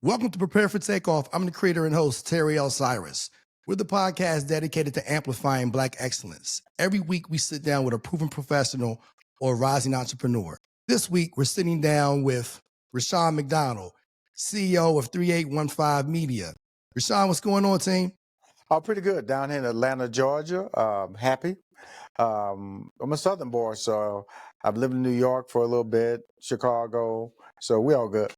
Welcome to Prepare For Takeoff. I'm the creator and host, Terry L. Cyrus. We're the podcast dedicated to amplifying Black excellence. Every week, we sit down with a proven professional or rising entrepreneur. This week, we're sitting down with Rushion McDonald, CEO of 3815 Media. Rushion, what's going on, team? Oh, pretty good. Down here in Atlanta, Georgia. Happy. I'm a Southern boy, so I've lived in New York for a little bit, Chicago. So we all good.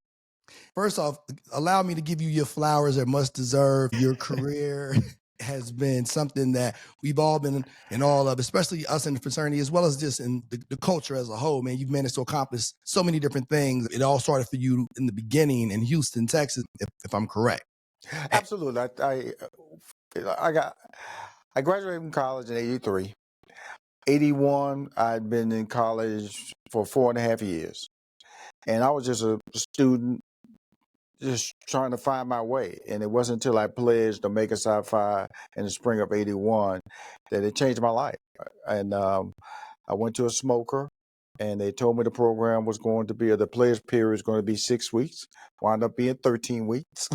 First off, allow me to give you your flowers that must deserve. Your career has been something that we've all been in all of, especially us in the fraternity, as well as just in the culture as a whole, man. You've managed to accomplish so many different things. It all started for you in the beginning in Houston, Texas, if I'm correct. Absolutely. I graduated from college in 83. 81, I'd been in college for 4.5 years. And I was just a student, just trying to find my way. And it wasn't until I pledged Omega Psi Phi in the spring of 81 that it changed my life. And I went to a smoker, and they told me the program was going to be, or the pledge period was going to be 6 weeks. Wound up being 13 weeks.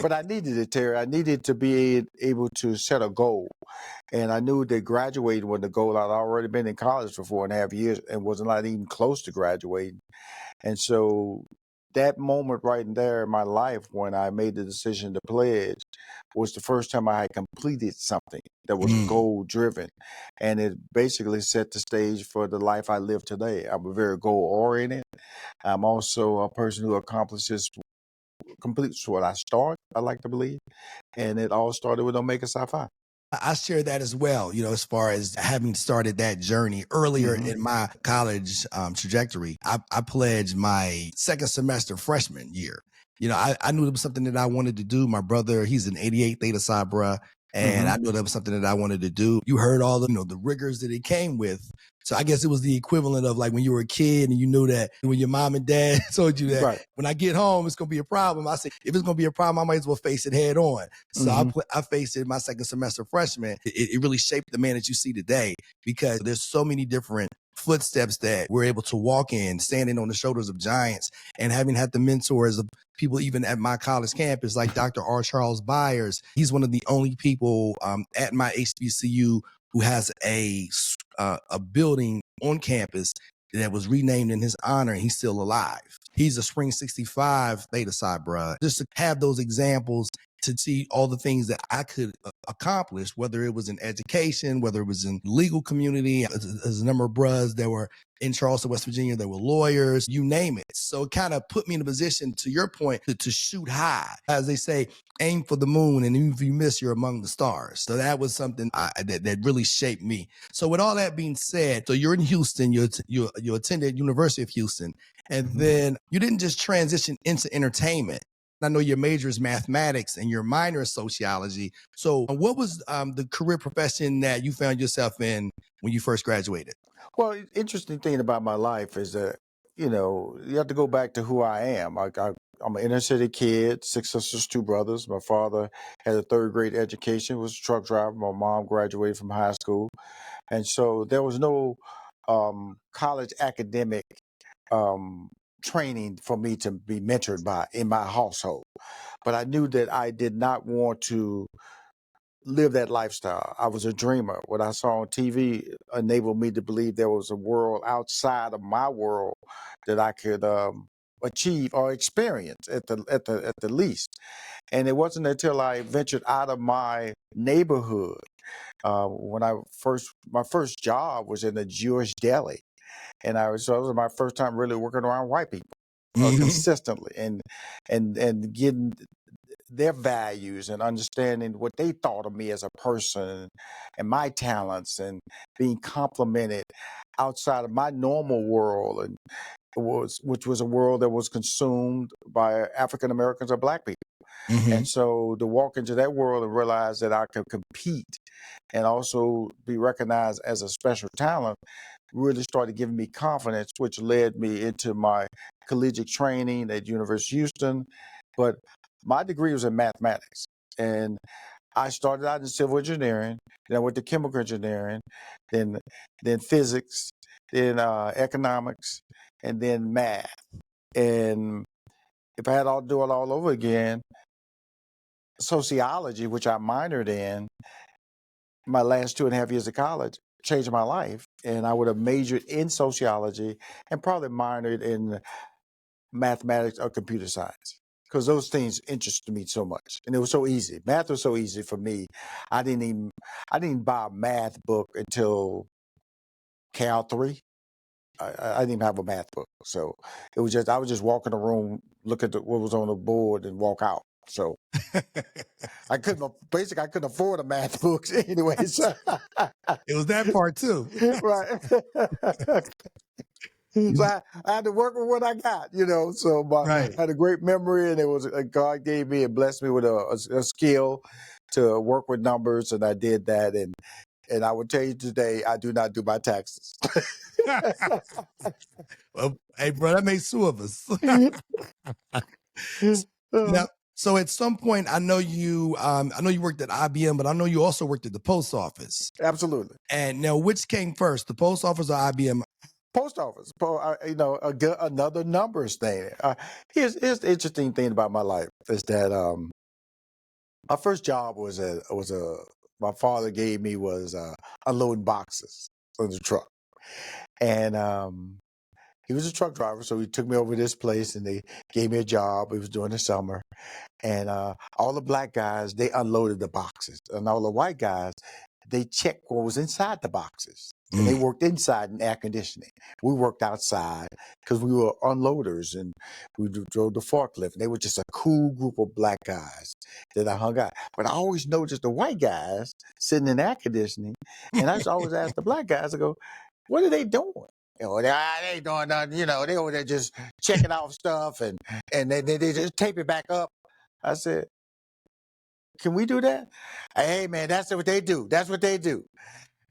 But I needed it, Terry. I needed to be able to set a goal. And I knew that graduating was the goal. I'd already been in college for 4.5 years and was not even close to graduating. And so that moment right there in my life when I made the decision to pledge was the first time I had completed something that was goal driven. And it basically set the stage for the life I live today. I'm very goal oriented. I'm also a person who completes what I start, I like to believe. And it all started with Omega Psi Phi. I share that as well, as far as having started that journey earlier in my college trajectory. I pledged my second semester freshman year. I knew it was something that I wanted to do. My brother, he's an 88 Theta Psi, bruh. And I knew that was something that I wanted to do. You heard all the rigors that it came with. So I guess it was the equivalent of like when you were a kid and you knew that when your mom and dad told you that when I get home, it's going to be a problem. I said, if it's going to be a problem, I might as well face it head on. So I faced it my second semester freshman. It really shaped the man that you see today because there's so many different footsteps that we're able to walk in, standing on the shoulders of giants and having had the mentors of people even at my college campus like Dr. R. Charles Byers. He's one of the only people at my HBCU who has a building on campus that was renamed in his honor, and he's still alive. He's a Spring 65 Theta Psi, bruh. Just to have those examples to see all the things that I could accomplish, whether it was in education, whether it was in legal community. There's a number of bruhs that were in Charleston, West Virginia, that were lawyers, you name it. So it kind of put me in a position, to your point, to shoot high. As they say, aim for the moon, and even if you miss, you're among the stars. So that was something that really shaped me. So with all that being said, so you're in Houston, you attended University of Houston, and then you didn't just transition into entertainment. I know your major is mathematics and your minor is sociology. So what was the career profession that you found yourself in when you first graduated? Well, interesting thing about my life is that, you have to go back to who I am. I'm an inner city kid, 6 sisters, 2 brothers. My father had a 3rd grade education, was a truck driver. My mom graduated from high school. And so there was no college academic training for me to be mentored by in my household. But I knew that I did not want to live that lifestyle. I was a dreamer. What I saw on TV enabled me to believe there was a world outside of my world that I could achieve or experience at the least. And it wasn't until I ventured out of my neighborhood when my first job was in a Jewish deli, and so it was my first time really working around white people consistently and getting their values and understanding what they thought of me as a person and my talents and being complimented outside of my normal world, and which was a world that was consumed by African Americans or Black people. And so to walk into that world and realize that I could compete and also be recognized as a special talent really started giving me confidence, which led me into my collegiate training at University of Houston. But my degree was in mathematics. And I started out in civil engineering, then I went to chemical engineering, then physics, then economics, and then math. And if I had to do it all over again, sociology, which I minored in my last 2.5 years of college, changed my life. And I would have majored in sociology and probably minored in mathematics or computer science, because those things interested me so much, and it was so easy. Math was so easy for me. I didn't buy a math book until Cal 3. I didn't even have a math book, so it was just I would just walk in the room, look at what was on the board, and walk out. So I couldn't afford a math book anyway. So It was that part too. right. So I had to work with what I got, So Right. I had a great memory, and it was God gave me and blessed me with a skill to work with numbers, and I did that. And I would tell you today, I do not do my taxes. Well, hey, bro, that makes two of us. Now, so at some point, I know you worked at IBM, but I know you also worked at the post office. Absolutely. And now, which came first, the post office or IBM? Post office, another numbers thing. Here's the interesting thing about my life is that my first job was my father gave me was unloading boxes on the truck, and he was a truck driver, so he took me over to this place and they gave me a job. It was during the summer, and all the black guys, they unloaded the boxes, and all the white guys, they checked what was inside the boxes. And they worked inside in air conditioning. We worked outside because we were unloaders, and we drove the forklift. And they were just a cool group of black guys that I hung out. But I always noticed the white guys sitting in air conditioning, and I just always ask the black guys, I go, what are they doing? They ain't doing nothing, they over there just checking out stuff, and they just tape it back up. I said, can we do that? Hey, man, that's what they do. That's what they do.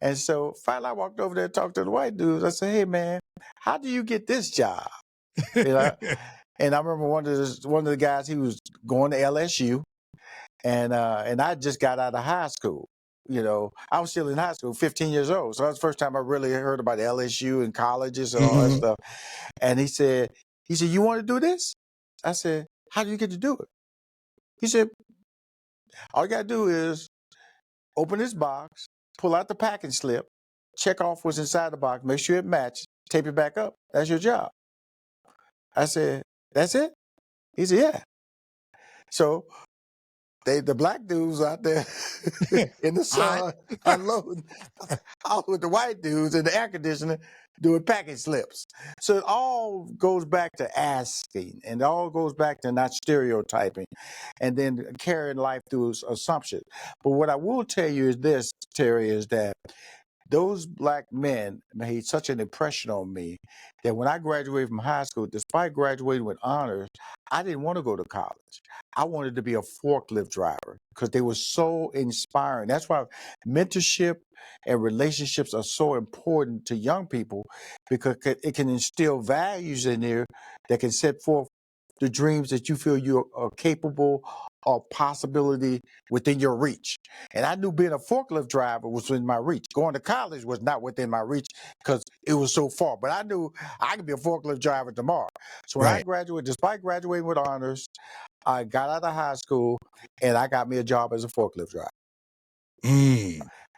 And so finally I walked over there and talked to the white dudes. I said, hey, man, how do you get this job? And I remember one of the guys, he was going to LSU, and I just got out of high school. I was still in high school, 15 years old. So that was the first time I really heard about LSU and colleges and all that stuff. And he said, you want to do this? I said, how do you get to do it? He said, all you got to do is open this box, pull out the packing slip, check off what's inside the box, make sure it matches, tape it back up. That's your job. I said, that's it? He said, yeah. So the black dudes out there in the sun unloading, out with the white dudes in the air conditioner doing packing slips. So it all goes back to asking, and it all goes back to not stereotyping, and then carrying life through assumption. But what I will tell you is this, Terry, is that those black men made such an impression on me that when I graduated from high school, despite graduating with honors, I didn't want to go to college. I wanted to be a forklift driver because they were so inspiring. That's why mentorship and relationships are so important to young people, because it can instill values in there that can set forth the dreams that you feel you are capable or possibility within your reach. And I knew being a forklift driver was within my reach. Going to college was not within my reach because it was so far. But I knew I could be a forklift driver tomorrow. So when I graduated, despite graduating with honors, I got out of high school and I got me a job as a forklift driver.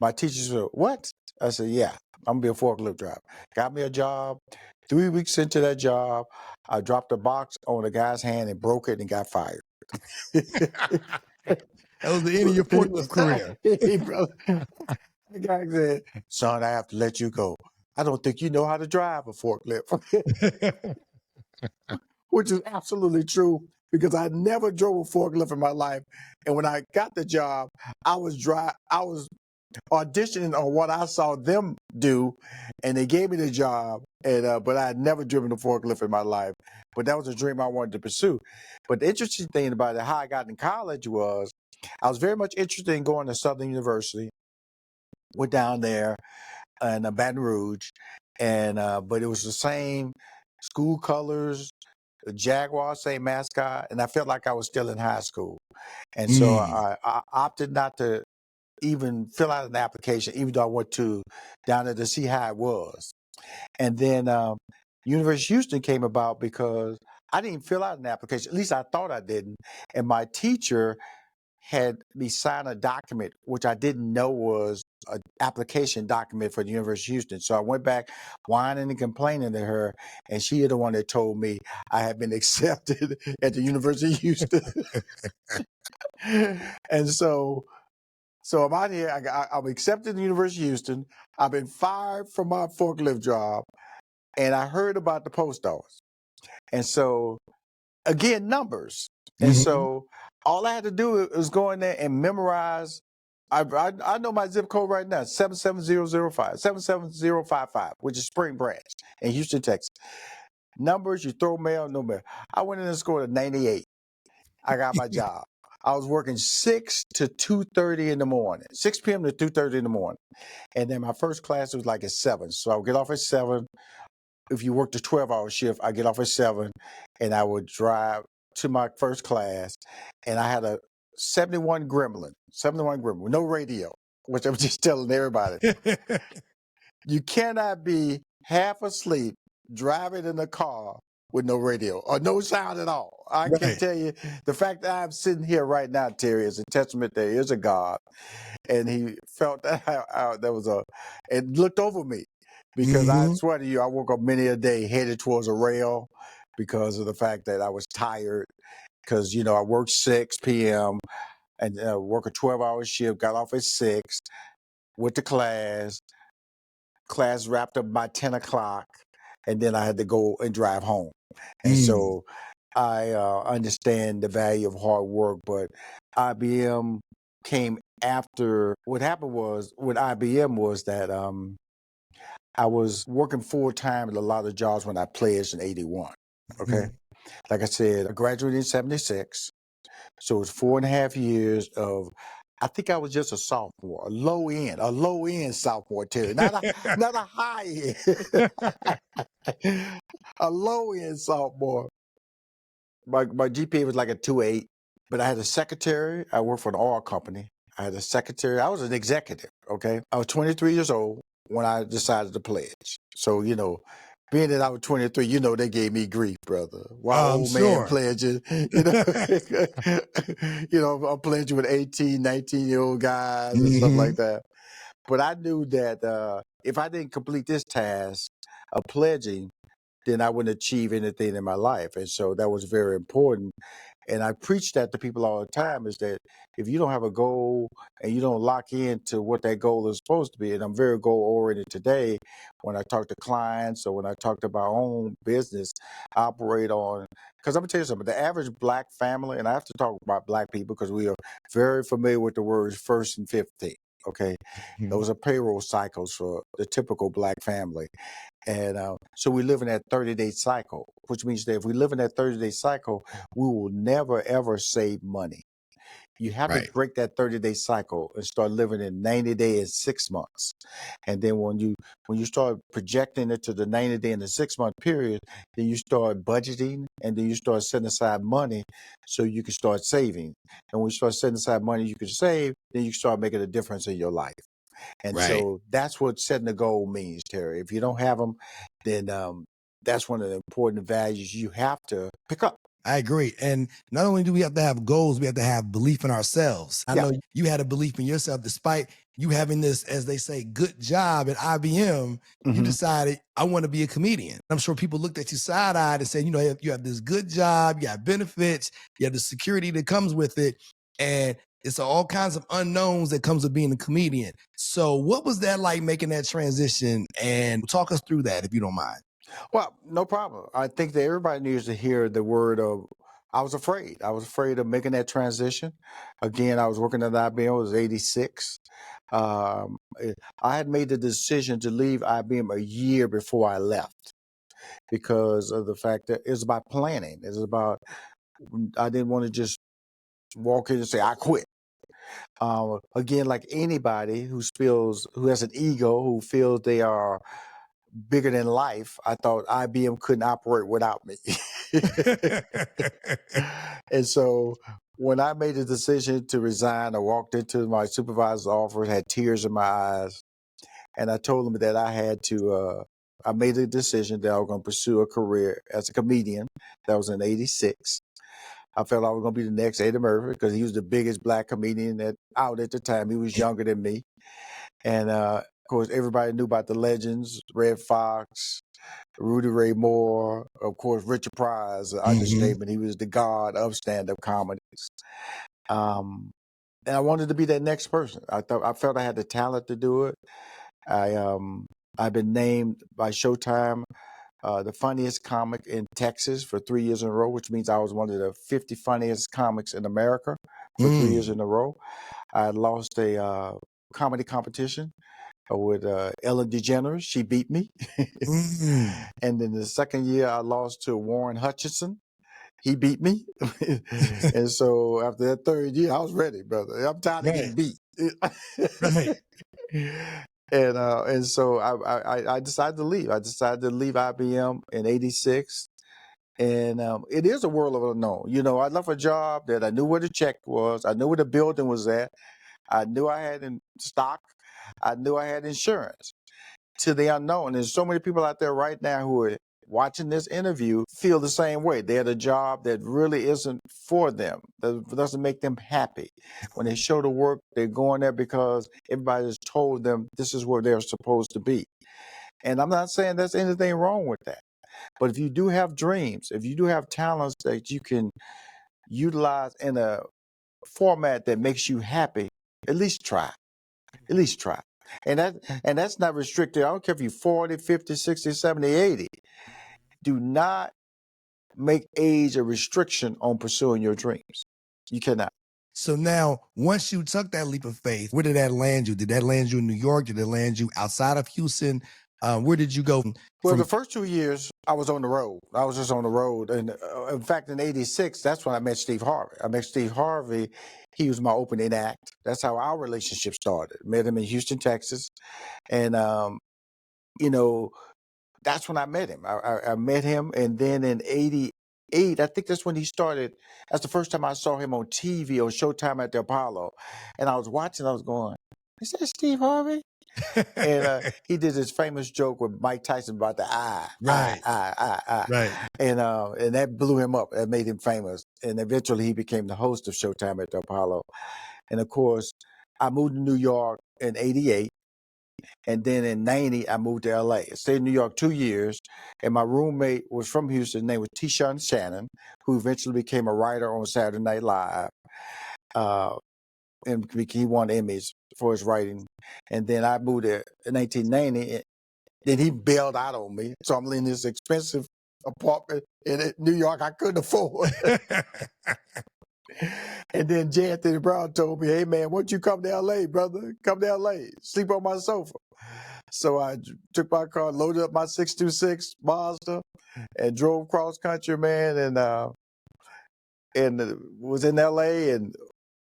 My teachers said, what? I said, yeah, I'm going to be a forklift driver. Got me a job. 3 weeks into that job, I dropped a box on a guy's hand and broke it and got fired. That was the end of your forklift career. The guy said, son, I have to let you go. I don't think you know how to drive a forklift. Which is absolutely true, because I never drove a forklift in my life. And when I got the job, I was auditioning on what I saw them do, and they gave me the job. And but I had never driven a forklift in my life. But that was a dream I wanted to pursue. But the interesting thing about it, how I got in college, was I was very much interested in going to Southern University. Went down there in Baton Rouge, and but it was the same school colors, the Jaguar, same mascot, and I felt like I was still in high school. And so I opted not to even fill out an application, even though I went down there to see how it was. And then University of Houston came about because I didn't fill out an application. At least I thought I didn't. And my teacher had me sign a document, which I didn't know was an application document for the University of Houston. So I went back whining and complaining to her, and she is the one that told me I had been accepted at the University of Houston. And so I'm out here. I'm accepted at the University of Houston. I've been fired from my forklift job, and I heard about the post office. And so, again, numbers. And so all I had to do was go in there and memorize. I know my zip code right now, 77005, 77055, which is Spring Branch in Houston, Texas. Numbers, you throw mail, no mail. I went in and scored a 98. I got my job. I was working 6 to 2:30 in the morning, 6 p.m. to 2:30 in the morning. And then my first class was like at 7. So I would get off at 7. If you worked a 12-hour shift, I get off at 7 and I would drive to my first class. And I had a 71 Gremlin, no radio, which I'm just telling everybody. You cannot be half asleep driving in a car with no radio or no sound at all. I can tell you, the fact that I'm sitting here right now, Terry, is a testament there is a God. And he felt that there was and looked over me. Because I swear to you, I woke up many a day headed towards a rail because of the fact that I was tired. Because, you know, I worked 6 p.m. and work a 12-hour shift, got off at 6, went to class. Class wrapped up by 10 o'clock, and then I had to go and drive home. And so I understand the value of hard work, but IBM came after. What happened was with IBM was that I was working full time at a lot of jobs when I pledged in 81. Okay. Like I said, I graduated in 76. So it was 4.5 years of, I think I was just a sophomore, a low end sophomore, Terry, not a high end, a low end sophomore. My GPA was like a 2.8, but I had a secretary. I worked for an oil company. I had a secretary. I was an executive. Okay. I was 23 years old when I decided to pledge. So, you know, being that I was 23, you know, they gave me grief, brother. Why old man pledging? You know, you know, I'm pledging with 18, 19-year-old guys and stuff like that. But I knew that if I didn't complete this task of pledging, then I wouldn't achieve anything in my life. And so that was very important. And I preach that to people all the time, is that if you don't have a goal and you don't lock into what that goal is supposed to be, and I'm very goal oriented today, when I talk to clients or when I talk to my own business, I operate on, because I'm gonna tell you something, the average Black family, and I have to talk about Black people because we are very familiar with the words first and 15. Okay. Those are payroll cycles for the typical Black family. And so we live in that 30-day cycle, which means that if we live in that 30-day cycle, we will never, ever save money. You have to break that 30-day cycle and start living in 90-day and 6 months. And then when you start projecting it to the 90-day and the 6-month period, then you start budgeting, and then you start setting aside money so you can start saving. And when you start setting aside money you can save, then you start making a difference in your life. And so that's what setting a goal means, Terry. If you don't have them, then that's one of the important values you have to pick up. I agree. And not only do we have to have goals, we have to have belief in ourselves. I know you had a belief in yourself despite you having this, as they say, good job at IBM. You decided, I want to be a comedian. I'm sure people looked at you side-eyed and said, you know, you have this good job, you have benefits, you have the security that comes with it. And it's all kinds of unknowns that comes with being a comedian. So what was that like, making that transition? And talk us through that, if you don't mind. Well, no problem. I think that everybody needs to hear the word of, I was afraid. I was afraid of making that transition. Again, I was working at IBM, I was 86. I had made the decision to leave IBM a year before I left because of the fact that it's about planning. It's about, I didn't want to just walk in and say, I quit. Again, like anybody who has an ego, who feels they are bigger than life, I thought IBM couldn't operate without me. And so when I made the decision to resign, I walked into my supervisor's office, had tears in my eyes, and I told him that I had to I made a decision that I was going to pursue a career as a comedian. That was in '86. I felt I was going to be the next Eddie Murphy because he was the biggest black comedian out at the time. He was younger than me. And of course, everybody knew about the legends, Red Fox, Rudy Ray Moore, of course, Richard Pryor's understatement. He was the god of stand-up comedies. And I wanted to be that next person. I felt I had the talent to do it. I've been named by Showtime the funniest comic in Texas for 3 years in a row, which means I was one of the 50 funniest comics in America for 3 years in a row. I lost a comedy competition with Ellen DeGeneres. She beat me. And then the second year, I lost to Warren Hutchinson. He beat me. And so after that third year, I was ready, brother. I'm tired of getting beat. Right. And so I decided to leave. I decided to leave IBM in '86. And it is a world of unknown. You know, I left a job that I knew where the check was. I knew where the building was at. I knew I had in stock. I knew I had insurance. To the unknown. There's so many people out there right now who are watching this interview feel the same way. They had a job that really isn't for them, that doesn't make them happy. When they show the work, they're going there because everybody has told them this is where they're supposed to be. And I'm not saying there's anything wrong with that. But if you do have dreams, if you do have talents that you can utilize in a format that makes you happy, at least try. At least try. And that's not restricted. I don't care if you're 40, 50, 60, 70, 80. Do not make age a restriction on pursuing your dreams. You cannot. So now, once you took that leap of faith, where did that land you? Did that land you in New York? Did it land you outside of Houston? Where did you go? Well, the first 2 years, I was on the road. I was just on the road. And in fact, in '86, that's when I met Steve Harvey. I met Steve Harvey. He was my opening act. That's how our relationship started. Met him in Houston, Texas. And, you know, that's when I met him. I met him. And then in '88, I think that's when he started. That's the first time I saw him on TV, on Showtime at the Apollo. And I was watching, I was going, is that Steve Harvey? And he did this famous joke with Mike Tyson about the eye. Right. And that blew him up. That made him famous. And eventually he became the host of Showtime at the Apollo. And of course, I moved to New York in '88. And then in '90, I moved to LA. I stayed in New York 2 years. And my roommate was from Houston. His name was T-Shun Shannon, who eventually became a writer on Saturday Night Live. And he won Emmys for his writing. And then I moved there in 1990. Then he bailed out on me. So I'm in this expensive apartment in New York I couldn't afford. And then J. Anthony Brown told me, hey, man, why don't you come to L.A., brother? Come to L.A., sleep on my sofa. So I took my car, loaded up my 626 Mazda, and drove cross country, man, and was in L.A. and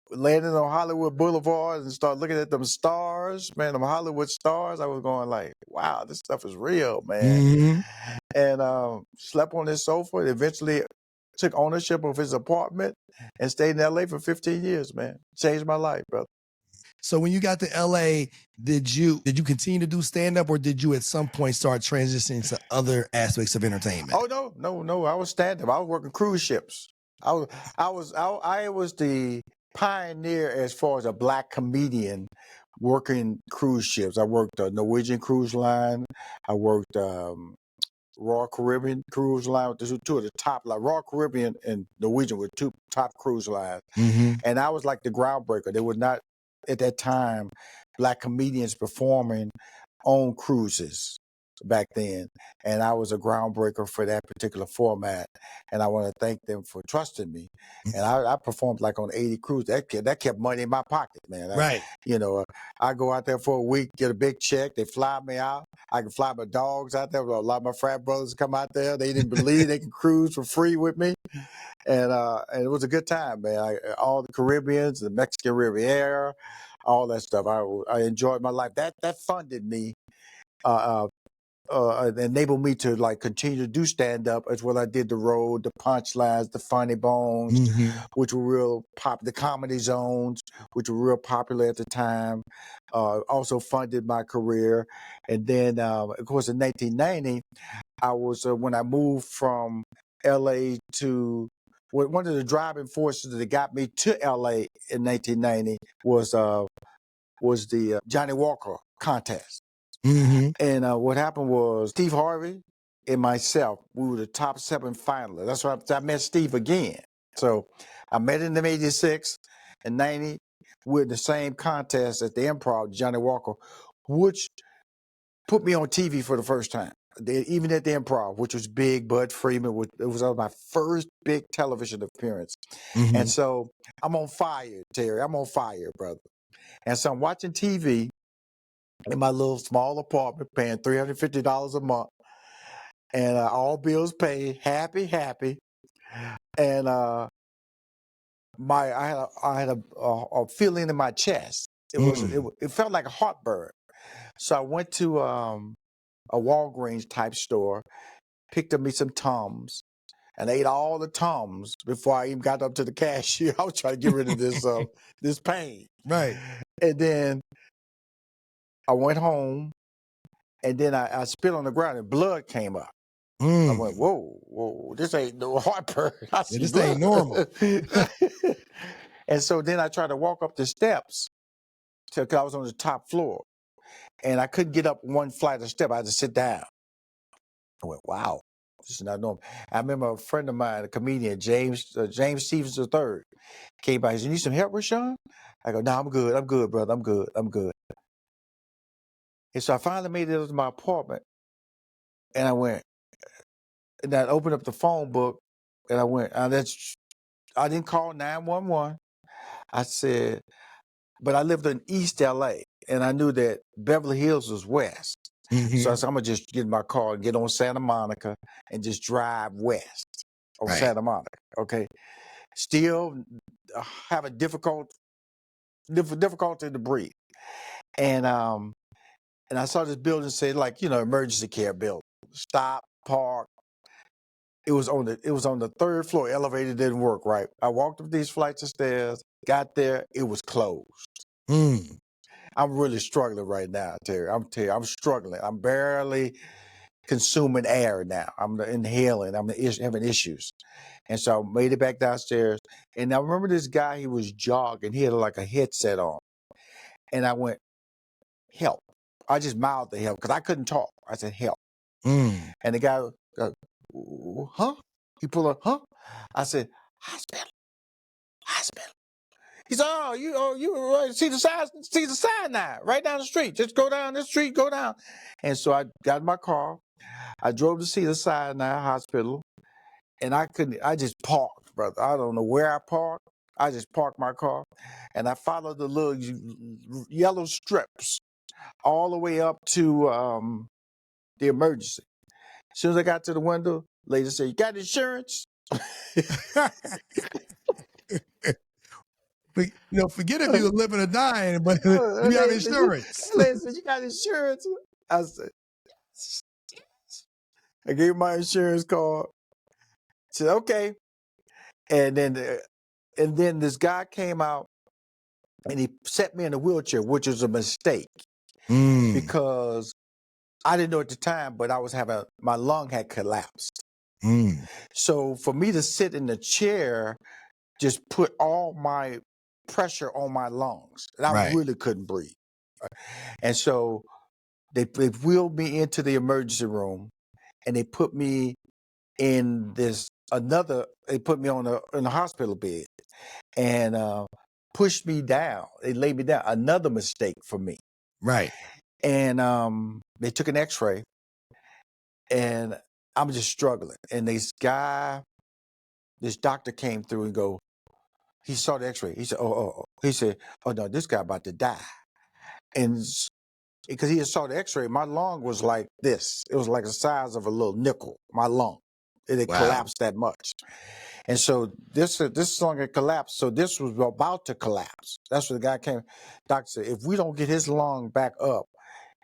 landed on Hollywood Boulevard and started looking at them stars, man, them Hollywood stars. I was going like, wow, this stuff is real, man. And slept on his sofa and eventually took ownership of his apartment and stayed in LA for 15 years, man. Changed my life, brother. So when you got to LA, did you continue to do stand-up, or did you at some point start transitioning to other aspects of entertainment? Oh, no. I was stand-up. I was working cruise ships. I was the pioneer as far as a black comedian working cruise ships. I worked a Norwegian Cruise Line. I worked Royal Caribbean Cruise Line, with two of the top, like Royal Caribbean and Norwegian were two top cruise lines. And I was like the groundbreaker. There was not, at that time, black comedians performing on cruises back then. And I was a groundbreaker for that particular format. And I want to thank them for trusting me. And I performed like on 80 cruises. That kept money in my pocket, man. Right. I go out there for a week, get a big check. They fly me out. I can fly my dogs out there. A lot of my frat brothers come out there. They didn't believe they could cruise for free with me. And it was a good time, man. All the Caribbeans, the Mexican Riviera, all that stuff. I enjoyed my life. That funded me enabled me to like continue to do stand up as well. I did the road, the punchlines, the funny bones, which were real pop, the comedy zones, which were real popular at the time. Also funded my career. And then, of course, in 1990, I was, when I moved from LA to, one of the driving forces that got me to LA in 1990 was the Johnny Walker contest. And what happened was Steve Harvey and myself, we were the top 7 finalists. That's why I met Steve again. So I met him in '86 and '90. We're in the same contest at the Improv, Johnny Walker, which put me on TV for the first time. Even at the Improv, which was big. Bud Freeman, it was my first big television appearance. And so I'm on fire, Terry. I'm on fire, brother. And so I'm watching TV in my little small apartment, paying $350 a month, and all bills paid, happy. And I had a feeling in my chest. It felt like a heartburn. So I went to a Walgreens type store, picked up me some Tums, and ate all the Tums before I even got up to the cashier. I was trying to get rid of this pain. Right. And then I went home, and then I spit on the ground, and blood came up. I went, whoa, this ain't no heartburn. I see This blood. ain't normal. And so then I tried to walk up the steps because I was on the top floor, and I couldn't get up one flight of step. I had to sit down. I went, wow, this is not normal. I remember a friend of mine, a comedian, James Stevens III, came by. He said, "You need some help, Rushion?" I go, "No, I'm good, brother. I'm good. And so I finally made it up to my apartment, and I went, and I opened up the phone book, and I went, I didn't call 911. I said, but I lived in East LA, and I knew that Beverly Hills was west. So I said, I'm going to just get in my car and get on Santa Monica and just drive west on Santa Monica. Okay. Still having difficulty to breathe. And I saw this building say, like, emergency care building. Stop, park. It was on the 3rd floor. Elevator didn't work right. I walked up these flights of stairs, got there, it was closed. I'm really struggling right now, Terry. I'm struggling. I'm barely consuming air now. I'm inhaling. I'm having issues. And so I made it back downstairs. And I remember this guy, he was jogging. He had like a headset on. And I went, help. I just mouthed to help because I couldn't talk. I said, help. And the guy, huh? He pulled up, huh? I said, hospital. He said, you right. See the sign now, right down the street. Just go down this street, go down. And so I got in my car. I drove to see the Sinai Hospital, and I just parked, brother. I don't know where I parked. I just parked my car, and I followed the little yellow strips all the way up to the emergency. As soon as I got to the window, lady said, "You got insurance?" Forget if you were living or dying, but you have insurance. Lady said, "You got insurance?" I said, I gave my insurance card. She said, okay. And then this guy came out and he set me in a wheelchair, which was a mistake because I didn't know at the time, but my lung had collapsed. So for me to sit in the chair just put all my pressure on my lungs, and I really couldn't breathe. And so they wheeled me into the emergency room, and they put me in they put me in a hospital bed and pushed me down. They laid me down. Another mistake for me. Right. And they took an x-ray, and I'm just struggling. And this doctor came through and he saw the x-ray. He said, he said, oh no, this guy about to die. And because he saw the x-ray, my lung was like this. It was like the size of a little nickel, my lung. It collapsed that much. And so this lung had collapsed. So this was about to collapse. That's what the guy came. Doctor said, if we don't get his lung back up,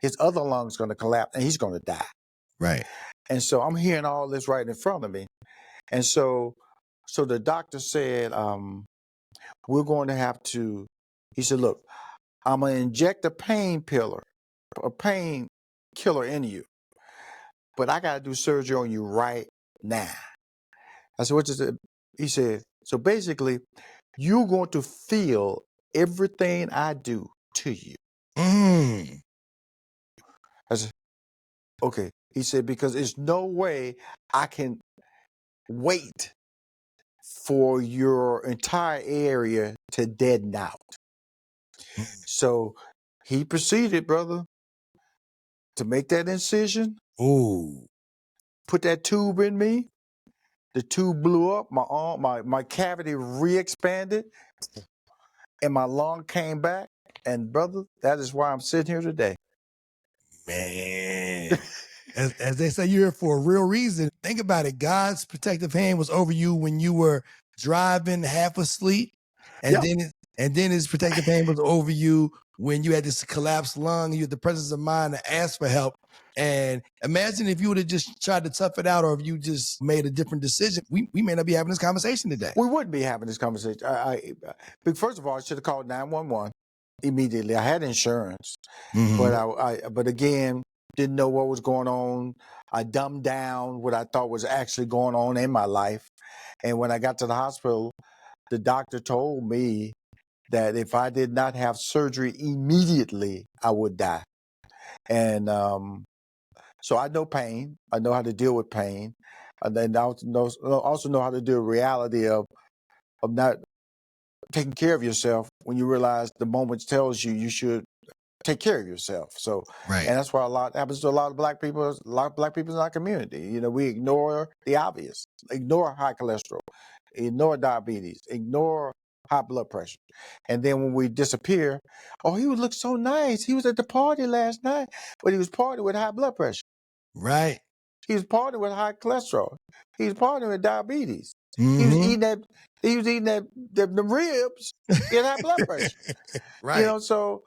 his other lung's going to collapse and he's going to die. Right. And so I'm hearing all this right in front of me. And so the doctor said, we're going to have to, he said, look, I'm going to inject a painkiller into you, but I got to do surgery on you right now. I said, what is it? He said, so basically, you're going to feel everything I do to you. Mm. I said, okay. He said, because there's no way I can wait for your entire area to deaden out. So he proceeded, brother, to make that incision. Ooh. Put that tube in me. The tube blew up. My arm, my cavity re-expanded, and my lung came back. And brother, that is why I'm sitting here today. Man. As they say, you're here for a real reason. Think about it. God's protective hand was over you when you were driving half asleep. And Yep. then his protective hand was over you when you had this collapsed lung, you had the presence of mind to ask for help. And imagine if you would have just tried to tough it out, or if you just made a different decision, we may not be having this conversation today. We wouldn't be having this conversation. But first of all, I should have called 911 immediately. I had insurance, but again, didn't know what was going on. I dumbed down what I thought was actually going on in my life. And when I got to the hospital, the doctor told me that if I did not have surgery immediately, I would die. And so I know pain. I know how to deal with pain. And then I also know how to deal with reality of not taking care of yourself when you realize the moment tells you should take care of yourself. So, Right. And that's why happens to a lot of black people. A lot of black people in our community. You know, we ignore the obvious, ignore high cholesterol, ignore diabetes, ignore high blood pressure, and then when we disappear, oh, he would look so nice. He was at the party last night, but he was partying with high blood pressure. Right. He was partying with high cholesterol. He was partying with diabetes. Mm-hmm. He was eating the ribs. He had high blood pressure. Right. You know, so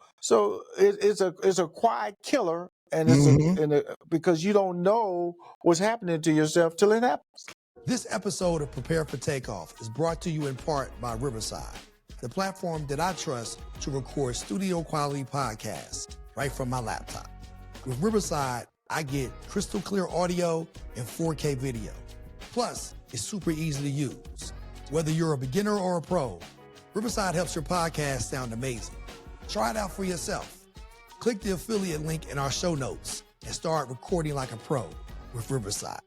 it's a quiet killer, and it's because you don't know what's happening to yourself till it happens. This episode of Prepare for Takeoff is brought to you in part by Riverside, the platform that I trust to record studio quality podcasts right from my laptop. With Riverside, I get crystal clear audio and 4K video. Plus, it's super easy to use. Whether you're a beginner or a pro, Riverside helps your podcast sound amazing. Try it out for yourself. Click the affiliate link in our show notes and start recording like a pro with Riverside.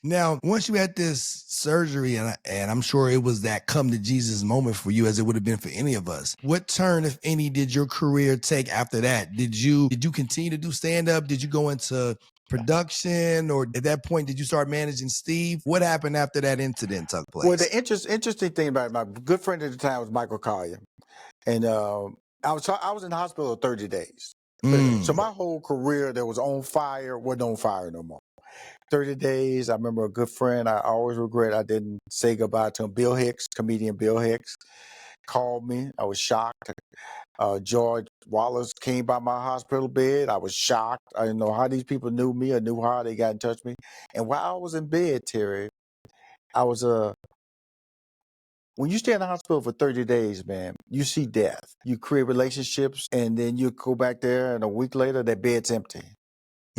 Now, once you had this surgery, and I'm sure it was that come to Jesus moment for you, as it would have been for any of us, what turn, if any, did your career take after that? Did you continue to do stand-up? Did you go into production, or at that point, did you start managing Steve? What happened after that incident took place? Well, the interesting thing about it, my good friend at the time was Michael Collier, and I was in the hospital 30 days. So my whole career that was on fire wasn't on fire no more. 30 days. I remember a good friend. I always regret I didn't say goodbye to him. Bill Hicks, comedian Bill Hicks, called me. I was shocked. George Wallace came by my hospital bed. I was shocked. I didn't know how these people knew me or knew how they got in touch with me. And while I was in bed, Terry, I was when you stay in the hospital for 30 days, man, you see death. You create relationships, and then you go back there, and a week later, that bed's empty.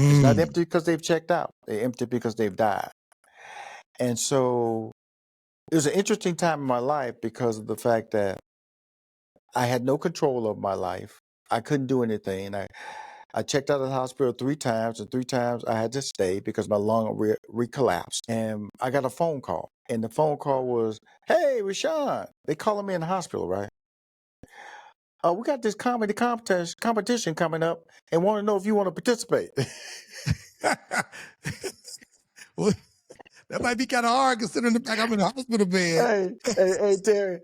It's not empty because they've checked out. They're empty because they've died. And so it was an interesting time in my life because of the fact that I had no control of my life. I couldn't do anything. I checked out of the hospital 3 times, and 3 times I had to stay because my lung recollapsed. And I got a phone call, and the phone call was, "Hey, Rushion." They calling me in the hospital, right? We got this comedy competition coming up, and want to know if you want to participate. Well, that might be kind of hard considering the fact I'm in the hospital bed. Hey, Terry.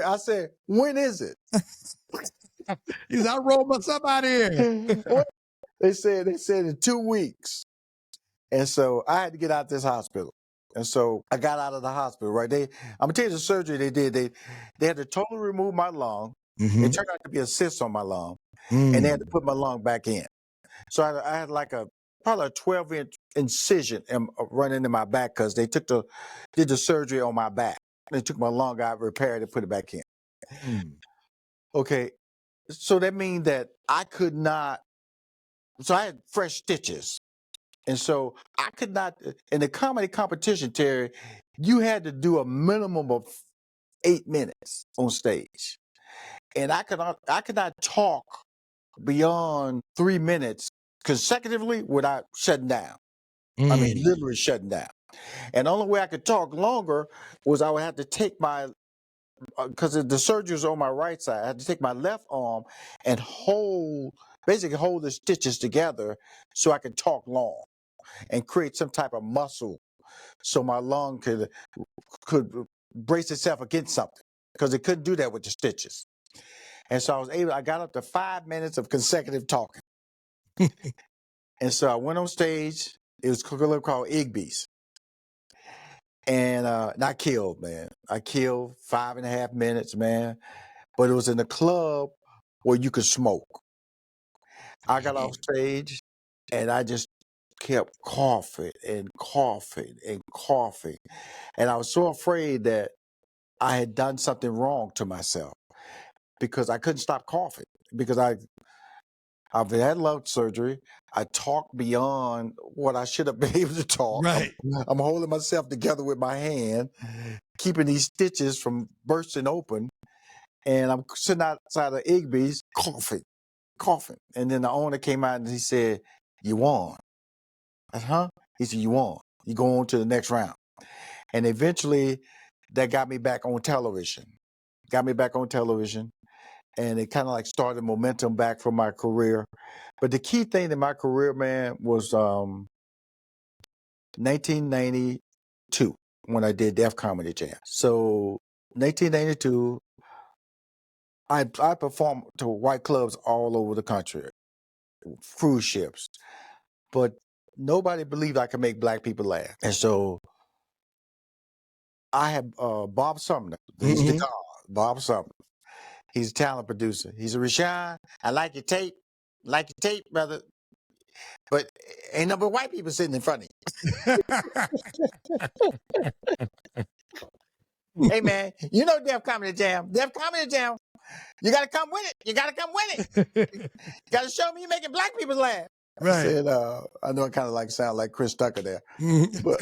I said, when is it? He said, I rolled myself out of here. They said in 2 weeks. And so I had to get out of this hospital. And so I got out of the hospital, right? I'm gonna tell you the surgery they did. They had to totally remove my lung. It turned out to be a cyst on my lung. And they had to put my lung back in. So I had like probably a 12-inch incision running in my back because they did the surgery on my back. They took my lung out, repaired it, put it back in. Okay, so that means that I could not. So I had fresh stitches, and so I could not. In the comedy competition, Terry, you had to do a minimum of 8 minutes on stage, and I could not talk beyond 3 minutes consecutively without shutting down. I mean, literally shutting down. And the only way I could talk longer was I would have to take my, because the surgery was on my right side, I had to take my left arm and basically hold the stitches together so I could talk long and create some type of muscle so my lung could brace itself against something, because it couldn't do that with the stitches. And so I got up to 5 minutes of consecutive talking. And so I went on stage. It was a club called Igby's. And I killed, man. I killed 5.5 minutes, man. But it was in a club where you could smoke. I got off stage and I just kept coughing and coughing and coughing. And I was so afraid that I had done something wrong to myself because I couldn't stop coughing, because I've had lung surgery. I talked beyond what I should have been able to talk. Right. I'm holding myself together with my hand, keeping these stitches from bursting open. And I'm sitting outside of Igby's coughing. And then the owner came out and he said, "You won." I said, "Huh?" He said, "You won. You go on to the next round." And eventually that got me back on television. And it kind of like started momentum back for my career. But the key thing in my career, man, was 1992 when I did Def Comedy Jam. So 1992, I performed to white clubs all over the country, cruise ships, but nobody believed I could make black people laugh. And so I had Bob Sumner. He's the god, Bob Sumner. He's a talent producer. He's a Rushion. I like your tape, brother. But ain't no but white people sitting in front of you. Hey man, you know Def Comedy Jam. You gotta come with it. You gotta show me you're making black people laugh. Right. I said, I know I kind of like sound like Chris Tucker there. But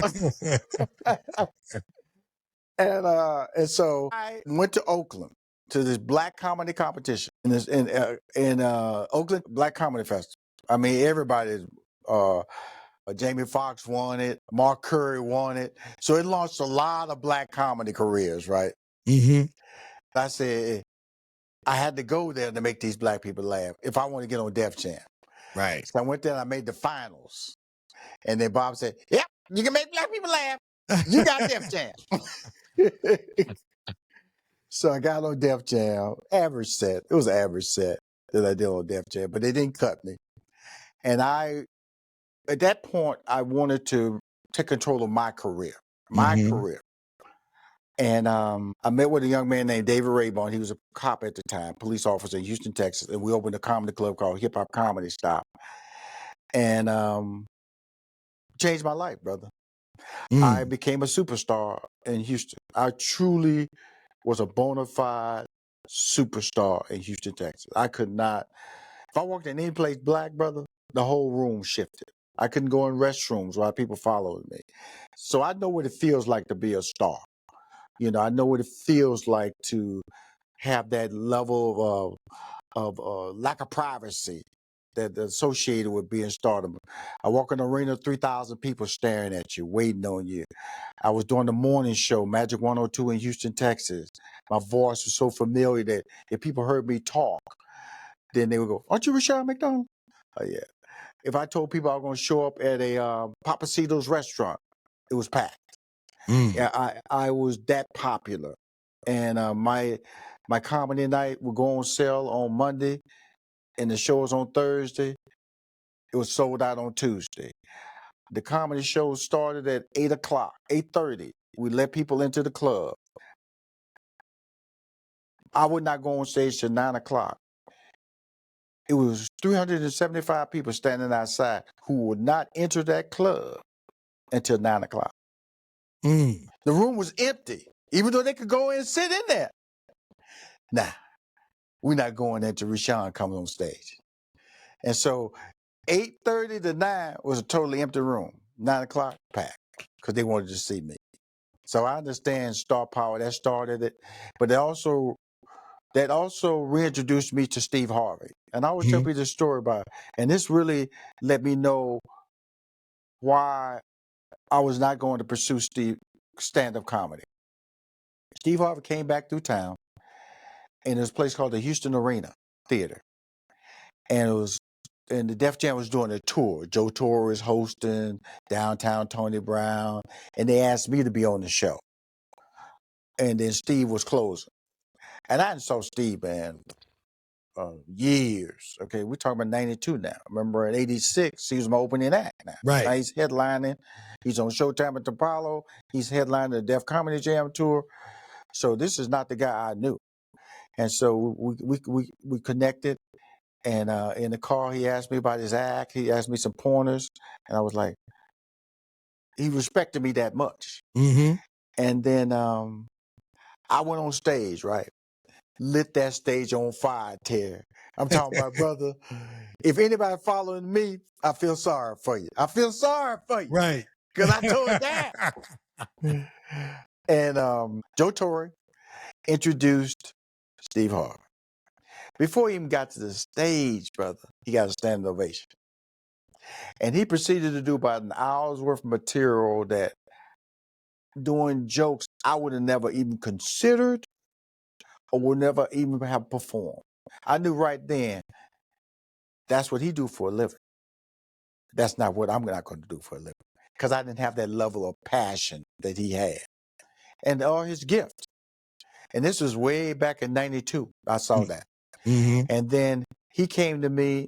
and so I went to Oakland to this black comedy competition in Oakland Black Comedy Festival. I mean, everybody. Jamie Foxx won it. Mark Curry won it. So it launched a lot of black comedy careers, right? I said I had to go there to make these black people laugh if I want to get on Def Jam. Right. So I went there and I made the finals. And then Bob said, "Yep, you can make black people laugh. You got Def Jam." So I got on Def Jam. Average set. It was an average set that I did on Def Jam, but they didn't cut me. And at that point, I wanted to take control of my career. And I met with a young man named David Raybon. He was a cop at the time, police officer in Houston, Texas. And we opened a comedy club called Hip Hop Comedy Stop. And changed my life, brother. I became a superstar in Houston. I truly was a bona fide superstar in Houston, Texas. I could not, if I walked in any place black, brother, the whole room shifted. I couldn't go in restrooms while people followed me. So I know what it feels like to be a star. You know, I know what it feels like to have that level of lack of privacy that associated with being stardom. I walk in the arena, 3,000 people staring at you, waiting on you. I was doing the morning show, Magic 102 in Houston, Texas. My voice was so familiar that if people heard me talk, then they would go, "Aren't you Rushion McDonald?" Oh, yeah. If I told people I was going to show up at a Papacito's restaurant, it was packed. Yeah, I was that popular. And my comedy night would go on sale on Monday, and the show was on Thursday. It was sold out on Tuesday. The comedy show started at 8 o'clock, 8:30. We let people into the club. I would not go on stage till 9 o'clock. It was 375 people standing outside who would not enter that club until 9 o'clock. Mm. The room was empty, even though they could go in and sit in there. Nah, we're not going into Rushion coming on stage. And so 8:30 to 9 was a totally empty room. 9 o'clock, packed, because they wanted to see me. So I understand star power, that started it. But that also reintroduced me to Steve Harvey. And I always tell people this story about it. And this really let me know why I was not going to pursue stand-up comedy. Steve Harvey came back through town, and there's a place called the Houston Arena Theater. And the Def Jam was doing a tour. Joe Torre was hosting, Downtown Tony Brown, and they asked me to be on the show. And then Steve was closing. And I hadn't saw Steve, man, years. Okay, we're talking about 92 now. Remember in 86, he was my opening act now. Right. Now he's headlining. He's on Showtime at the Apollo. He's headlining the Def Comedy Jam tour. So this is not the guy I knew. And so we connected. And in the car, he asked me about his act. He asked me some pointers. And I was like, he respected me that much. Mm-hmm. And then I went on stage, right? Lit that stage on fire, Terry. I'm talking about, brother, if anybody following me, I feel sorry for you. I feel sorry for you. Right. Because I told that. And Joe Torre introduced Steve Harvey. Before he even got to the stage, brother, he got a standing ovation. And he proceeded to do about an hour's worth of material that, doing jokes I would have never even considered or would never even have performed. I knew right then that's what he do for a living. That's not what I'm not going to do for a living, because I didn't have that level of passion that he had and all his gifts. And this was way back in 92. I saw that. Mm-hmm. And then he came to me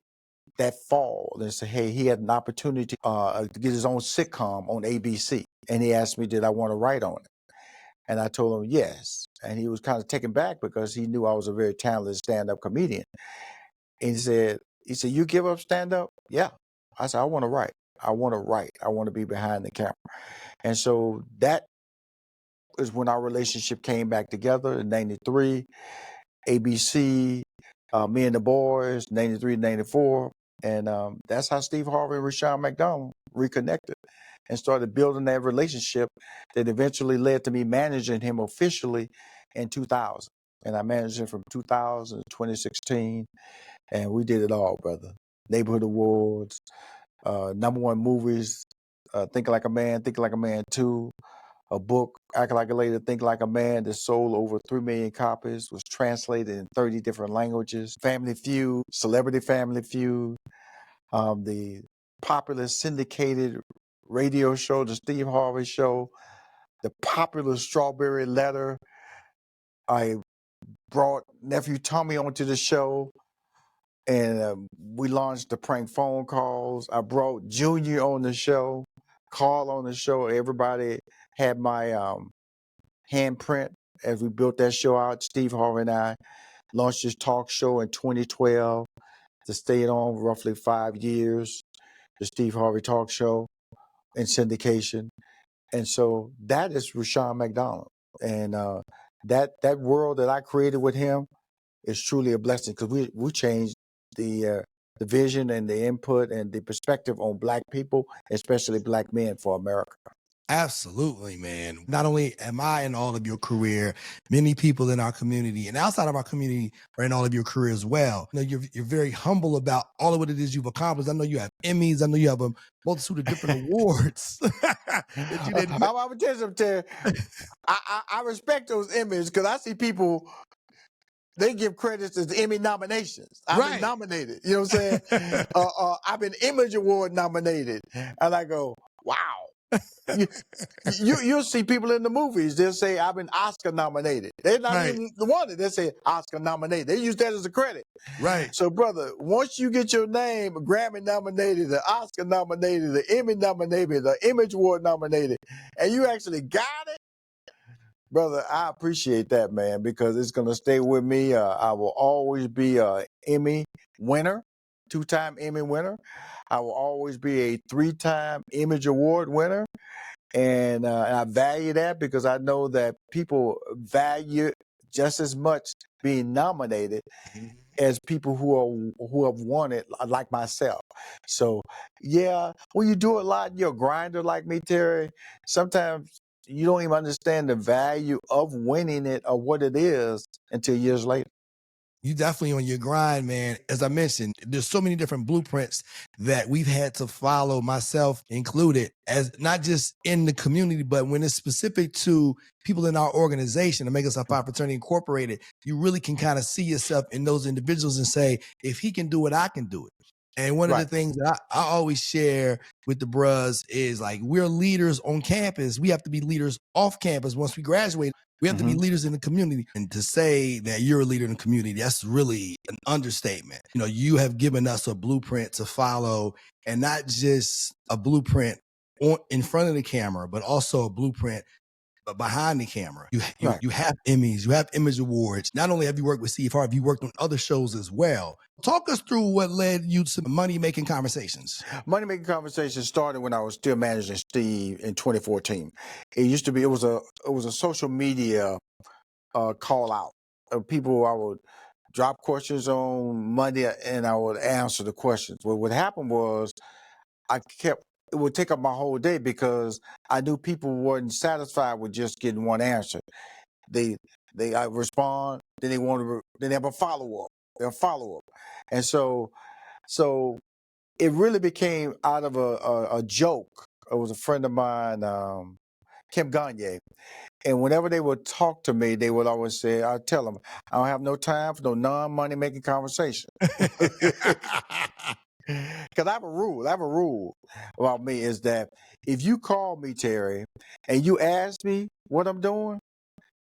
that fall and said, hey, he had an opportunity to get his own sitcom on ABC. And he asked me, did I want to write on it? And I told him yes. And he was kind of taken back because he knew I was a very talented stand-up comedian. And he said, you give up stand-up? Yeah. I said, I want to write. I want to write. I want to be behind the camera. And so that is when our relationship came back together in 93. ABC, Me and the Boys, 93, 94. And that's how Steve Harvey and Rushion McDonald reconnected and started building that relationship that eventually led to me managing him officially in 2000. And I managed him from 2000 to 2016. And we did it all, brother. Neighborhood Awards, #1 movies, Think Like a Man, Think Like a Man 2. A book, Act Like a Lady, Think Like a Man, that sold over 3 million copies, was translated in 30 different languages. Family Feud, Celebrity Family Feud, the popular syndicated radio show, The Steve Harvey Show, the popular Strawberry Letter. I brought nephew Tommy onto the show, and we launched the prank phone calls. I brought Junior on the show, Carl on the show. Everybody had my handprint as we built that show out. Steve Harvey and I launched this talk show in 2012 that stayed on roughly 5 years, the Steve Harvey Talk Show in syndication. And so that is Rushion McDonald. And that world that I created with him is truly a blessing, because we changed the vision and the input and the perspective on Black people, especially Black men, for America. Absolutely, man. Not only am I in all of your career, many people in our community and outside of our community are in all of your career as well. You know, you're very humble about all of what it is you've accomplished. I know you have Emmys. I know you have a multitude of different awards that you didn't. I would tell you something. I respect those Emmys, because I see people, they give credits as Emmy nominations. I've been nominated. You know what I'm saying? I've been Image Award nominated. And I go, wow. You'll see people in the movies, they'll say, I've been Oscar nominated. They're not even the one. They'll say Oscar nominated. They use that as a credit. Right. So, brother, once you get your name Grammy nominated, the Oscar nominated, the Emmy nominated, the Image Award nominated, and you actually got it, brother, I appreciate that, man, because it's going to stay with me. I will always be a Emmy winner. 2-time Emmy winner. I will always be a 3-time Image Award winner. And I value that because I know that people value just as much being nominated as people who have won it, like myself. So yeah, when you do a lot, you're a grinder like me, Terry. Sometimes you don't even understand the value of winning it or what it is until years later. You definitely on your grind, man. As I mentioned, there's so many different blueprints that we've had to follow, myself included, as not just in the community, but when it's specific to people in our organization, Omega Psi Phi Fraternity Incorporated, you really can kind of see yourself in those individuals and say, if he can do it, I can do it. And one of the things that I always share with the bros is like, we're leaders on campus. We have to be leaders off campus once we graduate. We have to be leaders in the community. And to say that you're a leader in the community, that's really an understatement. You know, you have given us a blueprint to follow, and not just a blueprint in front of the camera, but also a blueprint behind the camera. You have Emmys, you have Image Awards. Not only have you worked with Steve Harvey, you worked on other shows as well. Talk us through what led you to Money Making Conversations. Money Making Conversations started when I was still managing Steve in 2014. It was a social media call out of people. I would drop questions on Monday and I would answer the questions. Well, what happened was it would take up my whole day because I knew people weren't satisfied with just getting one answer. I respond, then they have a follow up. They'll follow up, and so it really became out of a joke. It was a friend of mine, Kim Gagne, and whenever they would talk to me, they would always say, "I tell them I don't have no time for no non-money making conversation." Because I have a rule. I have a rule about me is that if you call me, Terry, and you ask me what I'm doing,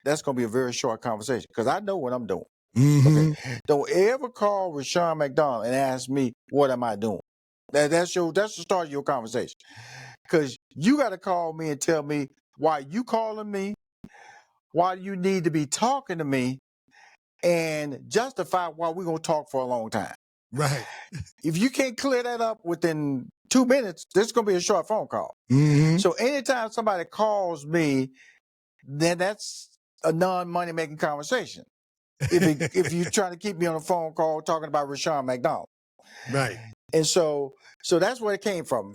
that's going to be a very short conversation because I know what I'm doing. Okay? Don't ever call Rushion McDonald and ask me what am I doing. That's the start of your conversation. Because you got to call me and tell me why you calling me, why you need to be talking to me, and justify why we're going to talk for a long time. Right. If you can't clear that up within 2 minutes, this is going to be a short phone call. So anytime somebody calls me, then that's a non-money making conversation. If you're trying to keep me on a phone call talking about Rushion McDonald. Right. And so that's where it came from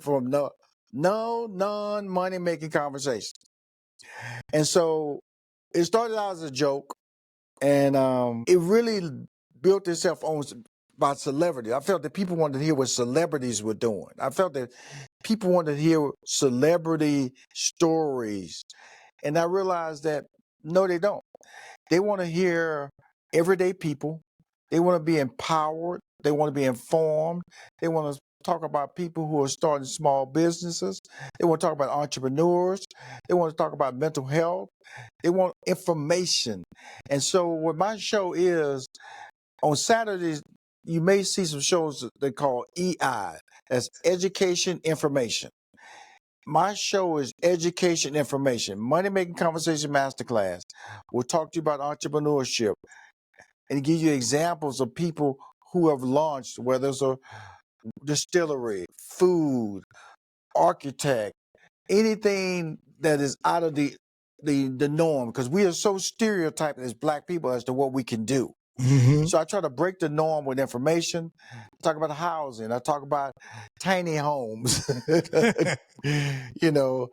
no non-money making conversation. And so it started out as a joke, and it really built itself on about celebrity. I felt that people wanted to hear what celebrities were doing. I felt that people wanted to hear celebrity stories. And I realized that no, they don't. They want to hear everyday people. They want to be empowered. They want to be informed. They want to talk about people who are starting small businesses. They want to talk about entrepreneurs. They want to talk about mental health. They want information. And so what my show is, on Saturdays, you may see some shows they call EI. That's Education Information. My show is Education Information, Money Making Conversation Masterclass. We'll talk to you about entrepreneurship and give you examples of people who have launched, whether it's a distillery, food, architect, anything that is out of the norm, because we are so stereotyped as Black people as to what we can do. So I try to break the norm with information. I talk about housing. I talk about tiny homes. You know,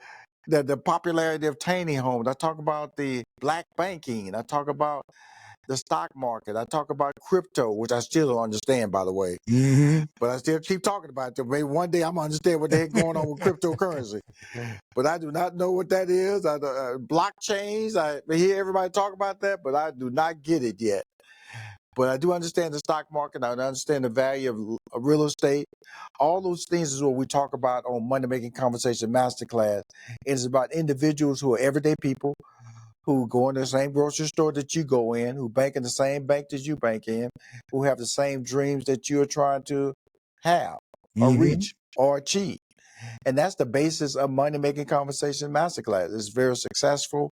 the popularity of tiny homes. I talk about the Black banking. I talk about the stock market. I talk about crypto, which I still don't understand, by the way. But I still keep talking about it. Maybe one day I'm going to understand what the heck going on with cryptocurrency. But I do not know what that is. Blockchains, I hear everybody talk about that, but I do not get it yet. But I do understand the stock market. I understand the value of real estate. All those things is what we talk about on Money Making Conversation Masterclass. It's about individuals who are everyday people, who go in the same grocery store that you go in, who bank in the same bank that you bank in, who have the same dreams that you're trying to have or reach or achieve. And that's the basis of Money Making Conversation Masterclass. It's very successful,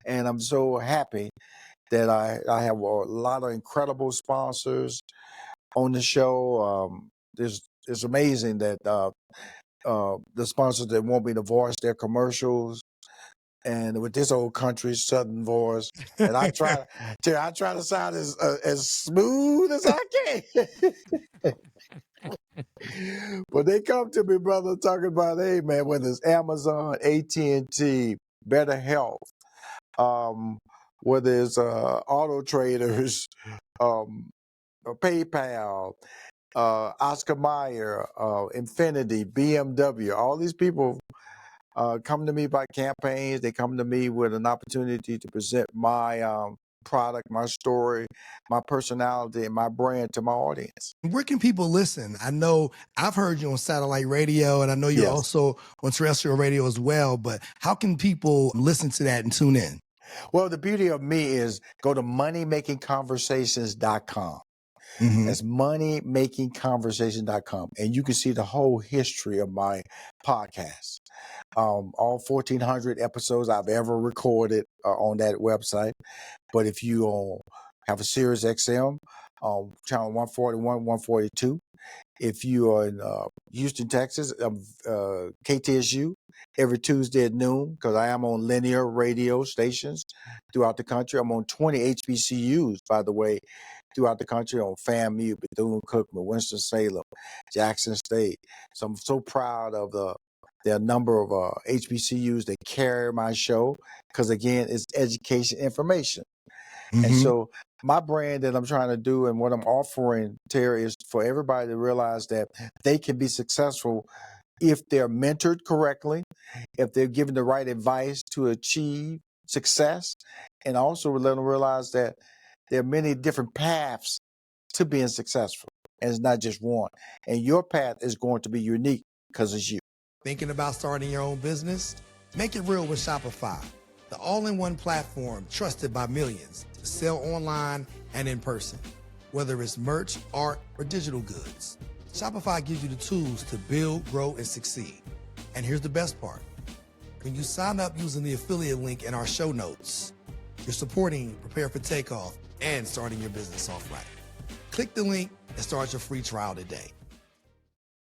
and I'm so happy that I have a lot of incredible sponsors on the show. it's amazing that the sponsors that want me to voice their commercials, and with this old country Southern voice, and I try to sound as smooth as I can. But they come to me, brother, talking about, hey man, whether it's Amazon, AT&T, Better Health, whether it's Auto Traders, PayPal, Oscar Mayer, Infinity, BMW, all these people come to me by campaigns. They come to me with an opportunity to present my product, my story, my personality, and my brand to my audience. Where can people listen? I know I've heard you on satellite radio, and I know you're Yes. also on terrestrial radio as well, but how can people listen to that and tune in? Well, the beauty of me is go to moneymakingconversations.com. That's moneymakingconversation.com. And you can see the whole history of my podcast. All 1,400 episodes I've ever recorded are on that website. But if you have a Sirius XM, channel 141, 142. If you are in Houston, Texas, KTSU, every Tuesday at noon, because I am on linear radio stations throughout the country. I'm on 20 HBCUs, by the way, throughout the country, on FAMU, Bethune-Cookman, Winston-Salem, Jackson State. So I'm so proud of the number of HBCUs that carry my show, because again, it's education information. And so my brand that I'm trying to do and what I'm offering, Terry, is for everybody to realize that they can be successful if they're mentored correctly, if they're given the right advice to achieve success, and also let them realize that there are many different paths to being successful, and it's not just one. And your path is going to be unique because it's you. Thinking about starting your own business? Make it real with Shopify, the all-in-one platform trusted by millions to sell online and in person, whether it's merch, art, or digital goods. Shopify gives you the tools to build, grow, and succeed. And here's the best part. When you sign up using the affiliate link in our show notes, you're supporting Prepare For Takeoff and starting your business off right. Click the link and start your free trial today.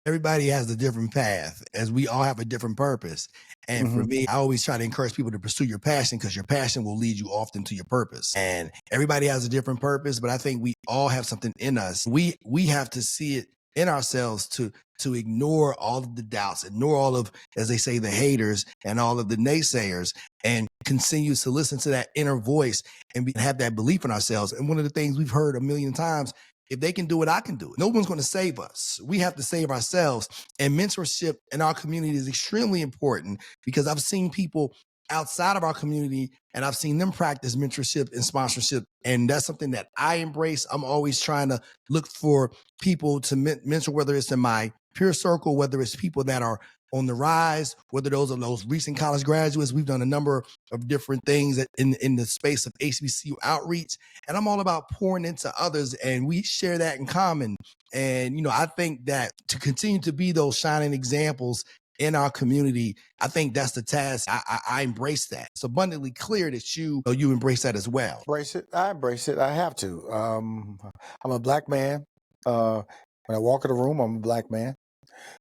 Everybody has a different path, as we all have a different purpose. And for me, I always try to encourage people to pursue your passion, because your passion will lead you often to your purpose. And everybody has a different purpose, but I think we all have something in us. We have to see it in ourselves to ignore all of the doubts, ignore all of, as they say, the haters and all of the naysayers, and continue to listen to that inner voice and have that belief in ourselves. And one of the things we've heard a million times, if they can do it, I can do it. No one's going to save us. We have to save ourselves. And mentorship in our community is extremely important, because I've seen people outside of our community and I've seen them practice mentorship and sponsorship. And that's something that I embrace. I'm always trying to look for people to mentor, whether it's in my peer circle, whether it's people that are on the rise, whether those are those recent college graduates. We've done a number of different things in the space of HBCU outreach, and I'm all about pouring into others, and we share that in common. And, I think that to continue to be those shining examples in our community, I think that's the task. I embrace that. It's abundantly clear that you embrace that as well. Embrace it. I embrace it. I have to. I'm a black man. When I walk in the room, I'm a black man.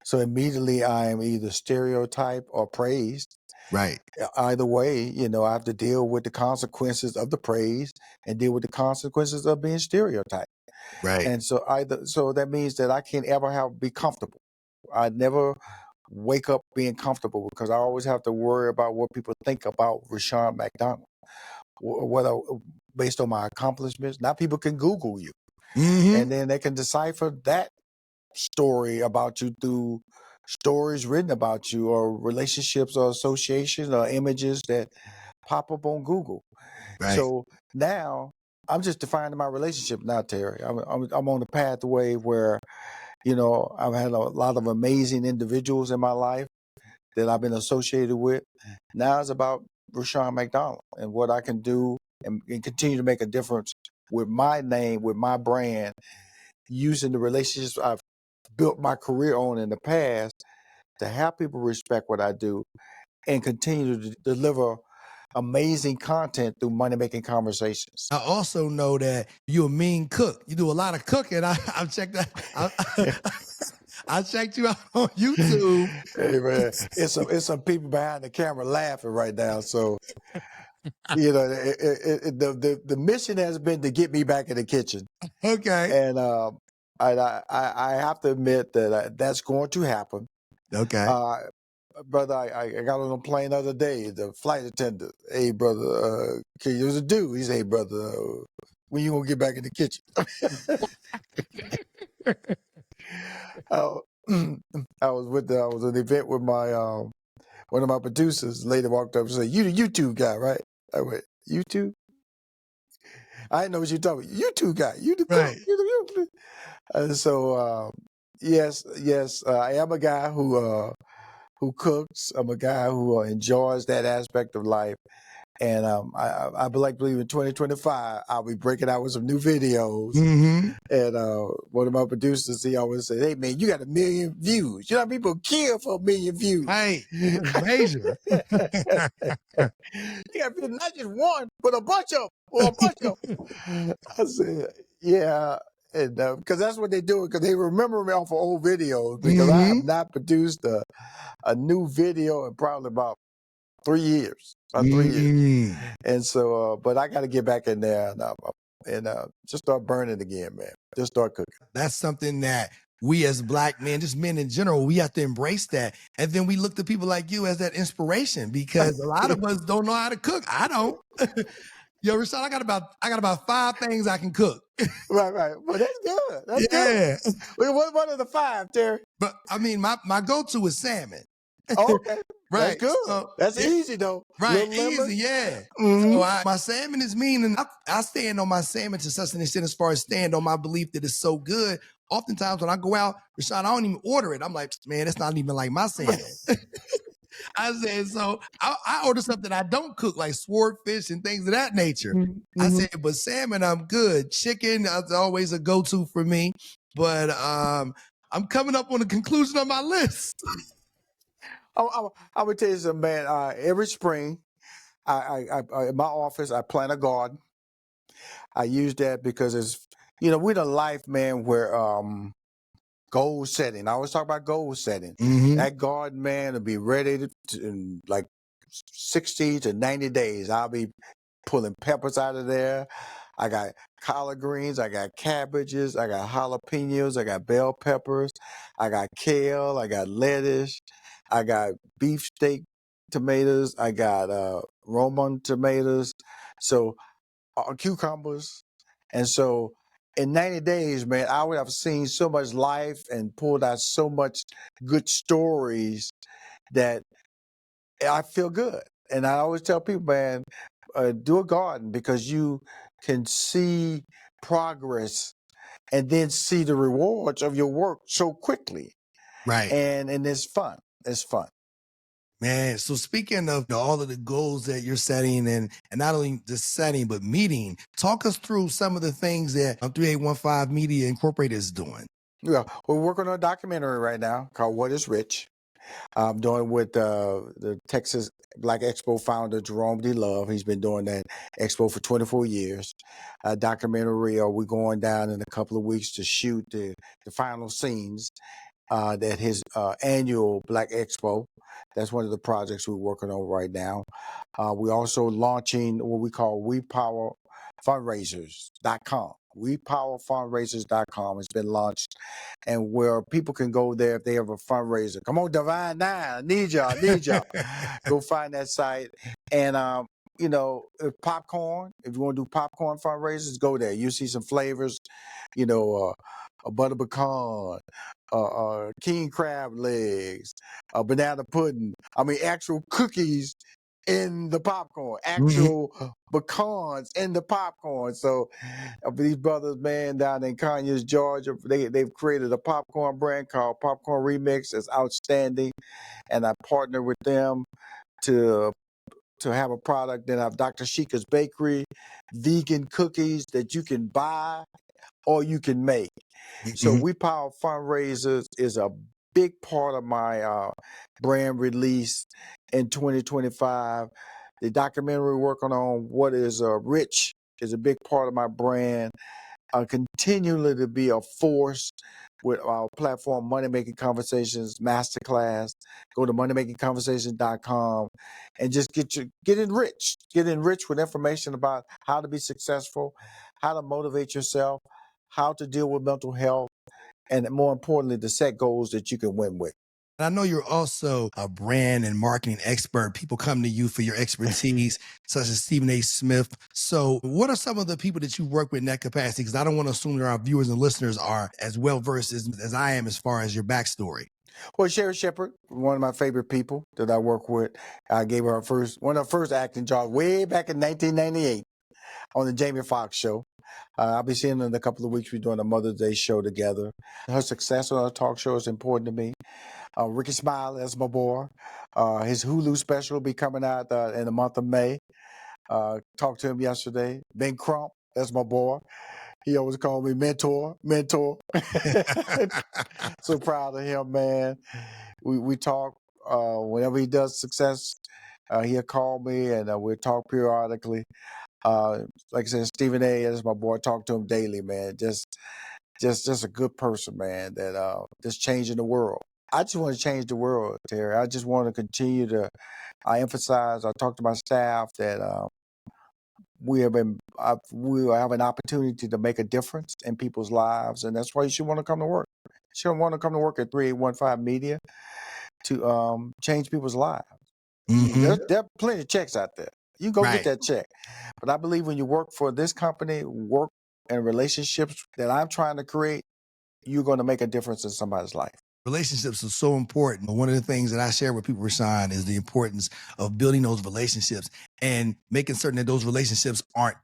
So immediately I am either stereotyped or praised. Right. Either way, I have to deal with the consequences of the praise and deal with the consequences of being stereotyped. Right. And so that means that I can't ever be comfortable. I never wake up being comfortable, because I always have to worry about what people think about Rushion McDonald. Whether based on my accomplishments. Now people can Google you, and then they can decipher that story about you through stories written about you, or relationships, or associations, or images that pop up on Google. Right. So now I'm just defining my relationship now, Terry. I'm on the pathway where, I've had a lot of amazing individuals in my life that I've been associated with. Now it's about Rushion McDonald and what I can do and continue to make a difference with my name, with my brand, using the relationships I've built my career on in the past to have people respect what I do and continue to deliver amazing content through Money Making Conversations. I also know that you're a mean cook. You do a lot of cooking. I've checked that. I checked you out on YouTube. Hey man, it's some people behind the camera laughing right now. So you know, the mission has been to get me back in the kitchen. Okay. And I have to admit that that's going to happen. Okay. Brother, I got on a plane the other day. The flight attendant, hey brother, can you do? He said, hey brother, when you gonna get back in the kitchen? I was at an event with my one of my producers. The lady walked up and said, "You the YouTube guy, right?" I went, "YouTube." I didn't know what you talking about. YouTube guy, you the cook, Right. you the. And so yes, I am a guy who cooks. I'm a guy who enjoys that aspect of life. And I believe in 2025, I'll be breaking out with some new videos. Mm-hmm. And one of my producers, he always said, hey, man, you got 1 million views. You know how people kill for 1 million views? Right. It's major. You got people, not just one, but a bunch of them. I said, yeah. And because that's what they do, because they remember me off of old videos, because I have not produced a new video in probably about 3 years. About 3 years. And so, but I got to get back in there and just start burning again, man. Just start cooking. That's something that we as Black men, just men in general, we have to embrace that. And then we look to people like you as that inspiration, because a lot of us don't know how to cook. I don't. Yo, Rashawn, I got about 5 things I can cook. Right. Well, that's good. That's good. What are the 5, Terry? But I mean, my go-to is salmon. Okay. Right. That's good. So, that's easy though. Right. Easy, yeah. Mm-hmm. So my salmon is mean, and I stand on my salmon to such an extent as far as stand on my belief that it's so good. Oftentimes when I go out, Rashawn, I don't even order it. I'm like, man, it's not even like my salmon. I said, so I order something I don't cook, like swordfish and things of that nature. Mm-hmm. I said, but salmon, I'm good. Chicken is always a go-to for me. But I'm coming up on the conclusion of my list. I would tell you something, man. Every spring, I in my office, I plant a garden. I use that because it's, we're the life, man, where goal setting. I always talk about goal setting. Mm-hmm. That garden, man, will be ready in like 60 to 90 days. I'll be pulling peppers out of there. I got collard greens, I got cabbages, I got jalapenos, I got bell peppers, I got kale, I got lettuce, I got beefsteak tomatoes, I got Roman tomatoes, so cucumbers. And so in 90 days, man, I would have seen so much life and pulled out so much good stories that I feel good. And I always tell people, man, do a garden, because you can see progress and then see the rewards of your work so quickly. Right. And it's fun. It's fun. Man, so speaking of all of the goals that you're setting, and not only just setting, but meeting, talk us through some of the things that 3815 Media Incorporated is doing. Yeah, we're working on a documentary right now called What is Rich? I'm doing with the Texas Black Expo founder, Jerome D. Love. He's been doing that expo for 24 years. Documentary, we're going down in a couple of weeks to shoot the final scenes at his annual Black Expo. That's one of the projects we're working on right now. We're also launching what we call WePowerFundraisers.com. WePowerFundraisers.com has been launched, and where people can go there if they have a fundraiser. Come on, Divine Nine, I need y'all. Go find that site. And popcorn, if you want to do popcorn fundraisers, go there. You see some flavors, a butter pecan, king crab legs, banana pudding. I mean, actual cookies in the popcorn, actual pecans in the popcorn. So these brothers, man, down in Conyers, Georgia, they've created a popcorn brand called Popcorn Remix. It's outstanding. And I partner with them to have a product. Then I have Dr. Sheikah's Bakery, vegan cookies that you can buy or you can make. So We Power Fundraisers is a big part of my brand release in 2025. The documentary we're working on, What is Rich, is a big part of my brand. Continually to be a force with our platform, Money Making Conversations Masterclass. Go to moneymakingconversations.com and just get enriched. Get enriched with information about how to be successful, how to motivate yourself, how to deal with mental health, and more importantly, to set goals that you can win with. I know you're also a brand and marketing expert. People come to you for your expertise, such as Stephen A. Smith. So what are some of the people that you work with in that capacity? Because I don't want to assume that our viewers and listeners are as well versed as I am as far as your backstory. Well, Sherri Shepherd, one of my favorite people that I work with. I gave her one of her first acting jobs way back in 1998 on the Jamie Foxx show. I'll be seeing her in a couple of weeks. We're doing a Mother's Day show together. Her success on her talk show is important to me. Rickey Smiley, that's my boy. His Hulu special will be coming out in the month of May. Talked to him yesterday. Ben Crump, that's my boy. He always called me mentor. So proud of him, man. We talk whenever he does success. He'll call me and we'll talk periodically. Like I said, Stephen A. is my boy. Talk to him daily, man. Just a good person, man. That just changing the world. I just want to change the world, Terry. I just want to continue to. I emphasize. I talk to my staff that we have an opportunity to make a difference in people's lives, and that's why you should want to come to work. You should want to come to work at 3815 Media to change people's lives. Mm-hmm. There are plenty of checks out there. You can go get that check. But I believe when you work for this company, work and relationships that I'm trying to create, you're going to make a difference in somebody's life. Relationships are so important. One of the things that I share with people, Rushion, is the importance of building those relationships and making certain that those relationships aren't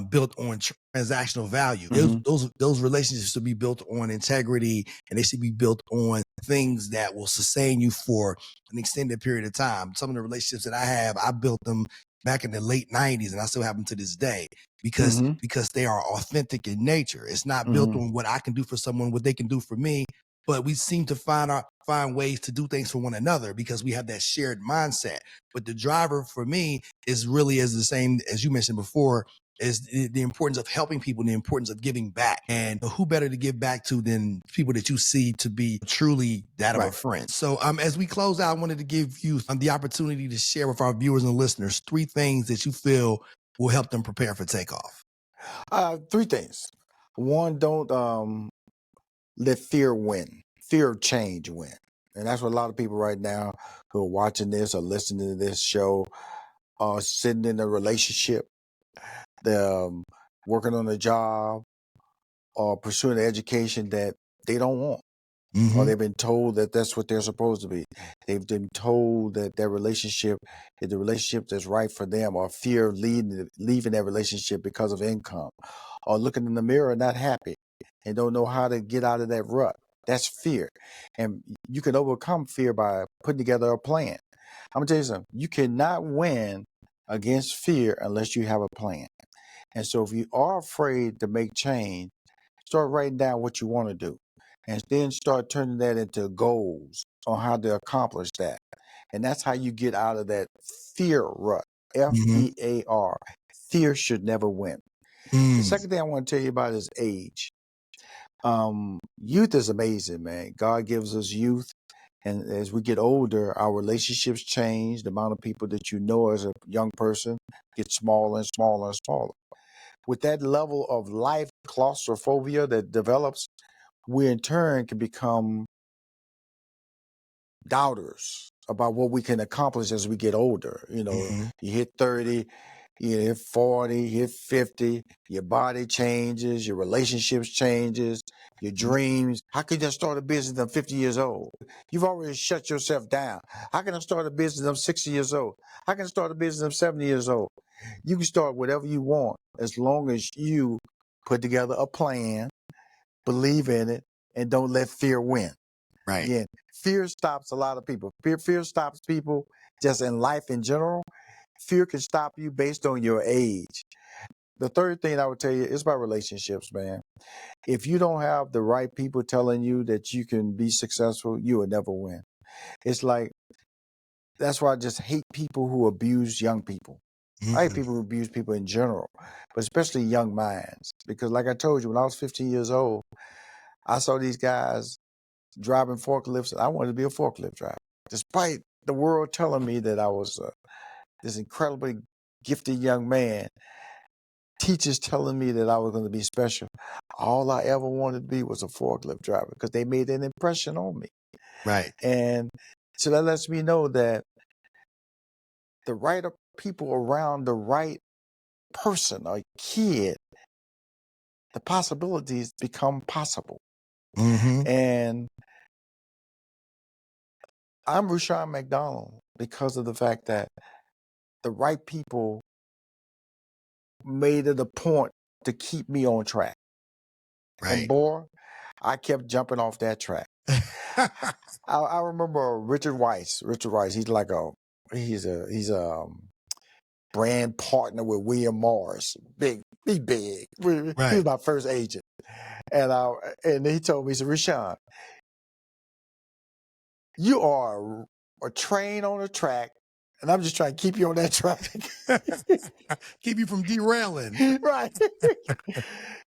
built on transactional value. Mm-hmm. Those relationships should be built on integrity, and they should be built on things that will sustain you for an extended period of time. Some of the relationships that I have, I built them back in the late 90s, and I still have them to this day because they are authentic in nature. It's not built on what I can do for someone, what they can do for me. But we seem to find ways to do things for one another because we have that shared mindset. But the driver for me is really the same as you mentioned before, is the importance of helping people, and the importance of giving back. And who better to give back to than people that you see to be truly that of a friend. So as we close out, I wanted to give you the opportunity to share with our viewers and listeners 3 things that you feel will help them prepare for takeoff. 3 things. One, don't let fear win. Fear of change win. And that's what a lot of people right now who are watching this or listening to this show are sitting in a relationship, they're working on a job or pursuing an education that they don't want. Or they've been told that that's what they're supposed to be. They've been told that their relationship is the relationship that's right for them, or fear of leaving that relationship because of income, or looking in the mirror and not happy and don't know how to get out of that rut. That's fear. And you can overcome fear by putting together a plan. I'm going to tell you something. You cannot win against fear unless you have a plan. And so if you are afraid to make change, start writing down what you want to do. And then start turning that into goals on how to accomplish that. And that's how you get out of that fear rut. F-E-A-R. Fear should never win. The second thing I want to tell you about is age. Youth is amazing, man. God gives us youth. And as we get older, our relationships change. The amount of people that you know as a young person gets smaller and smaller and smaller. With that level of life claustrophobia that develops, we in turn can become doubters about what we can accomplish as we get older. You know, you hit 30, you hit 40, you hit 50, your body changes, your relationships changes, your dreams. How can you start a business at 50 years old? You've already shut yourself down. How can I start a business at 60 years old? How can I start a business at 70 years old? You can start whatever you want as long as you put together a plan, believe in it, and don't let fear win. Right. Again, fear stops a lot of people. Fear stops people just in life in general. Fear can stop you based on your age. The third thing I would tell you is about relationships, man. If you don't have the right people telling you that you can be successful, you will never win. It's like That's why I just hate people who abuse young people. I hate Mhm. people who abuse people in general, but especially young minds. Because like I told you, when I was 15 years old, I saw these guys driving forklifts, and I wanted to be a forklift driver. Despite the world telling me that I was this incredibly gifted young man, teachers telling me that I was going to be special, all I ever wanted to be was a forklift driver because they made an impression on me. Right. And so that lets me know that the right people around the right person or kid, the possibilities become possible. Mm-hmm. And I'm Rushion McDonald because of the fact that the right people made it a point to keep me on track. And Right. boy, I kept jumping off that track. I remember Richard Weiss. Richard Weiss, he's a brand partner with William Morris. Big. He was Right. my first agent. And he told me, he said, Rushion, you are a train on a track, and I'm just trying to keep you on that track. Keep you from derailing. Right.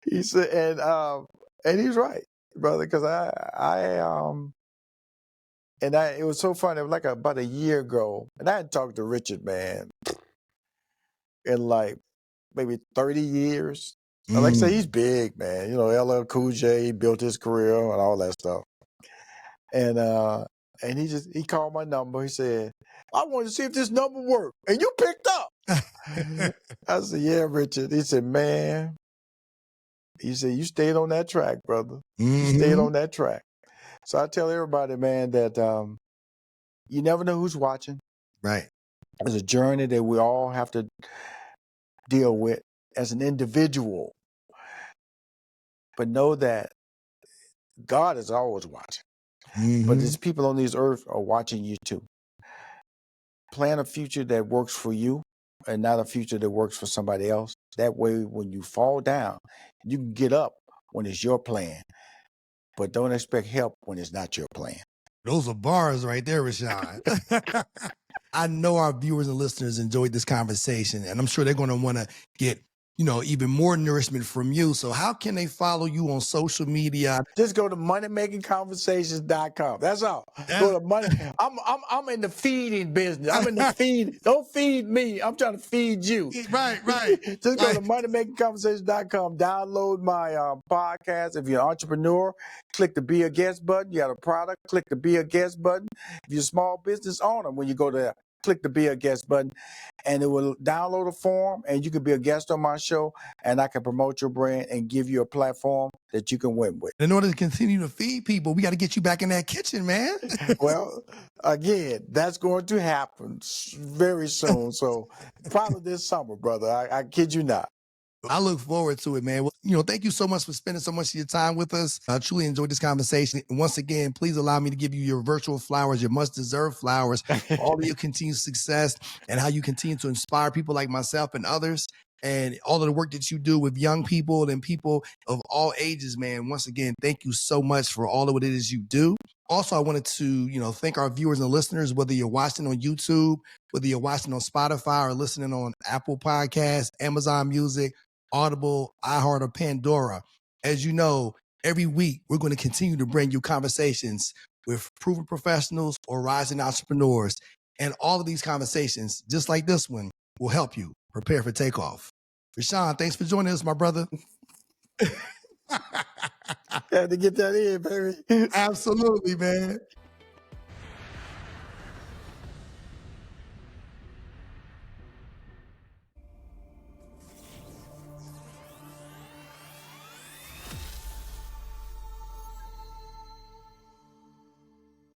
He said, and he's right, brother, because it was so funny. It was like about a year ago, and I hadn't talked to Richard, man, in like maybe 30 years. And like I say, he's big, man. You know, LL Cool J, he built his career and all that stuff. And he called my number. He said, I wanted to see if this number worked. And you picked up. I said, yeah, Richard. He said, man, he said, you stayed on that track, brother. You stayed on that track. So I tell everybody, man, that you never know who's watching. Right. It's a journey that we all have to deal with as an individual. But know that God is always watching. But there's people on this earth are watching you too. Plan a future that works for you and not a future that works for somebody else. That way, when you fall down, you can get up when it's your plan. But don't expect help when it's not your plan. Those are bars right there, Rushion. I know our viewers and listeners enjoyed this conversation, and I'm sure they're going to want to get, even more nourishment from you. So how can they follow you on social media? Just go to moneymakingconversations.com. That's all. Go to money. I'm in the feeding business. I'm in the feed. Don't feed me. I'm trying to feed you. Right. Just go to moneymakingconversations.com. Download my podcast. If you're an entrepreneur, click the Be a Guest button. You got a product, click the Be a Guest button. If you're a small business owner, when you go there, click the Be a Guest button, and it will download a form, and you can be a guest on my show, and I can promote your brand and give you a platform that you can win with. In order to continue to feed people, we got to get you back in that kitchen, man. Well, again, that's going to happen very soon. So probably this summer, brother. I kid you not. I look forward to it, man. Well, thank you so much for spending so much of your time with us. I truly enjoyed this conversation. And once again, please allow me to give you your virtual flowers, your much-deserved flowers, for all of your continued success and how you continue to inspire people like myself and others, and all of the work that you do with young people and people of all ages, man. Once again, thank you so much for all of what it is you do. Also, I wanted to, thank our viewers and listeners, whether you're watching on YouTube, whether you're watching on Spotify or listening on Apple Podcasts, Amazon Music, Audible, iHeart, or Pandora. As you know, every week we're going to continue to bring you conversations with proven professionals or rising entrepreneurs. And all of these conversations, just like this one, will help you prepare for takeoff. Rushion, thanks for joining us, my brother. Had to get that in, baby. Absolutely, man.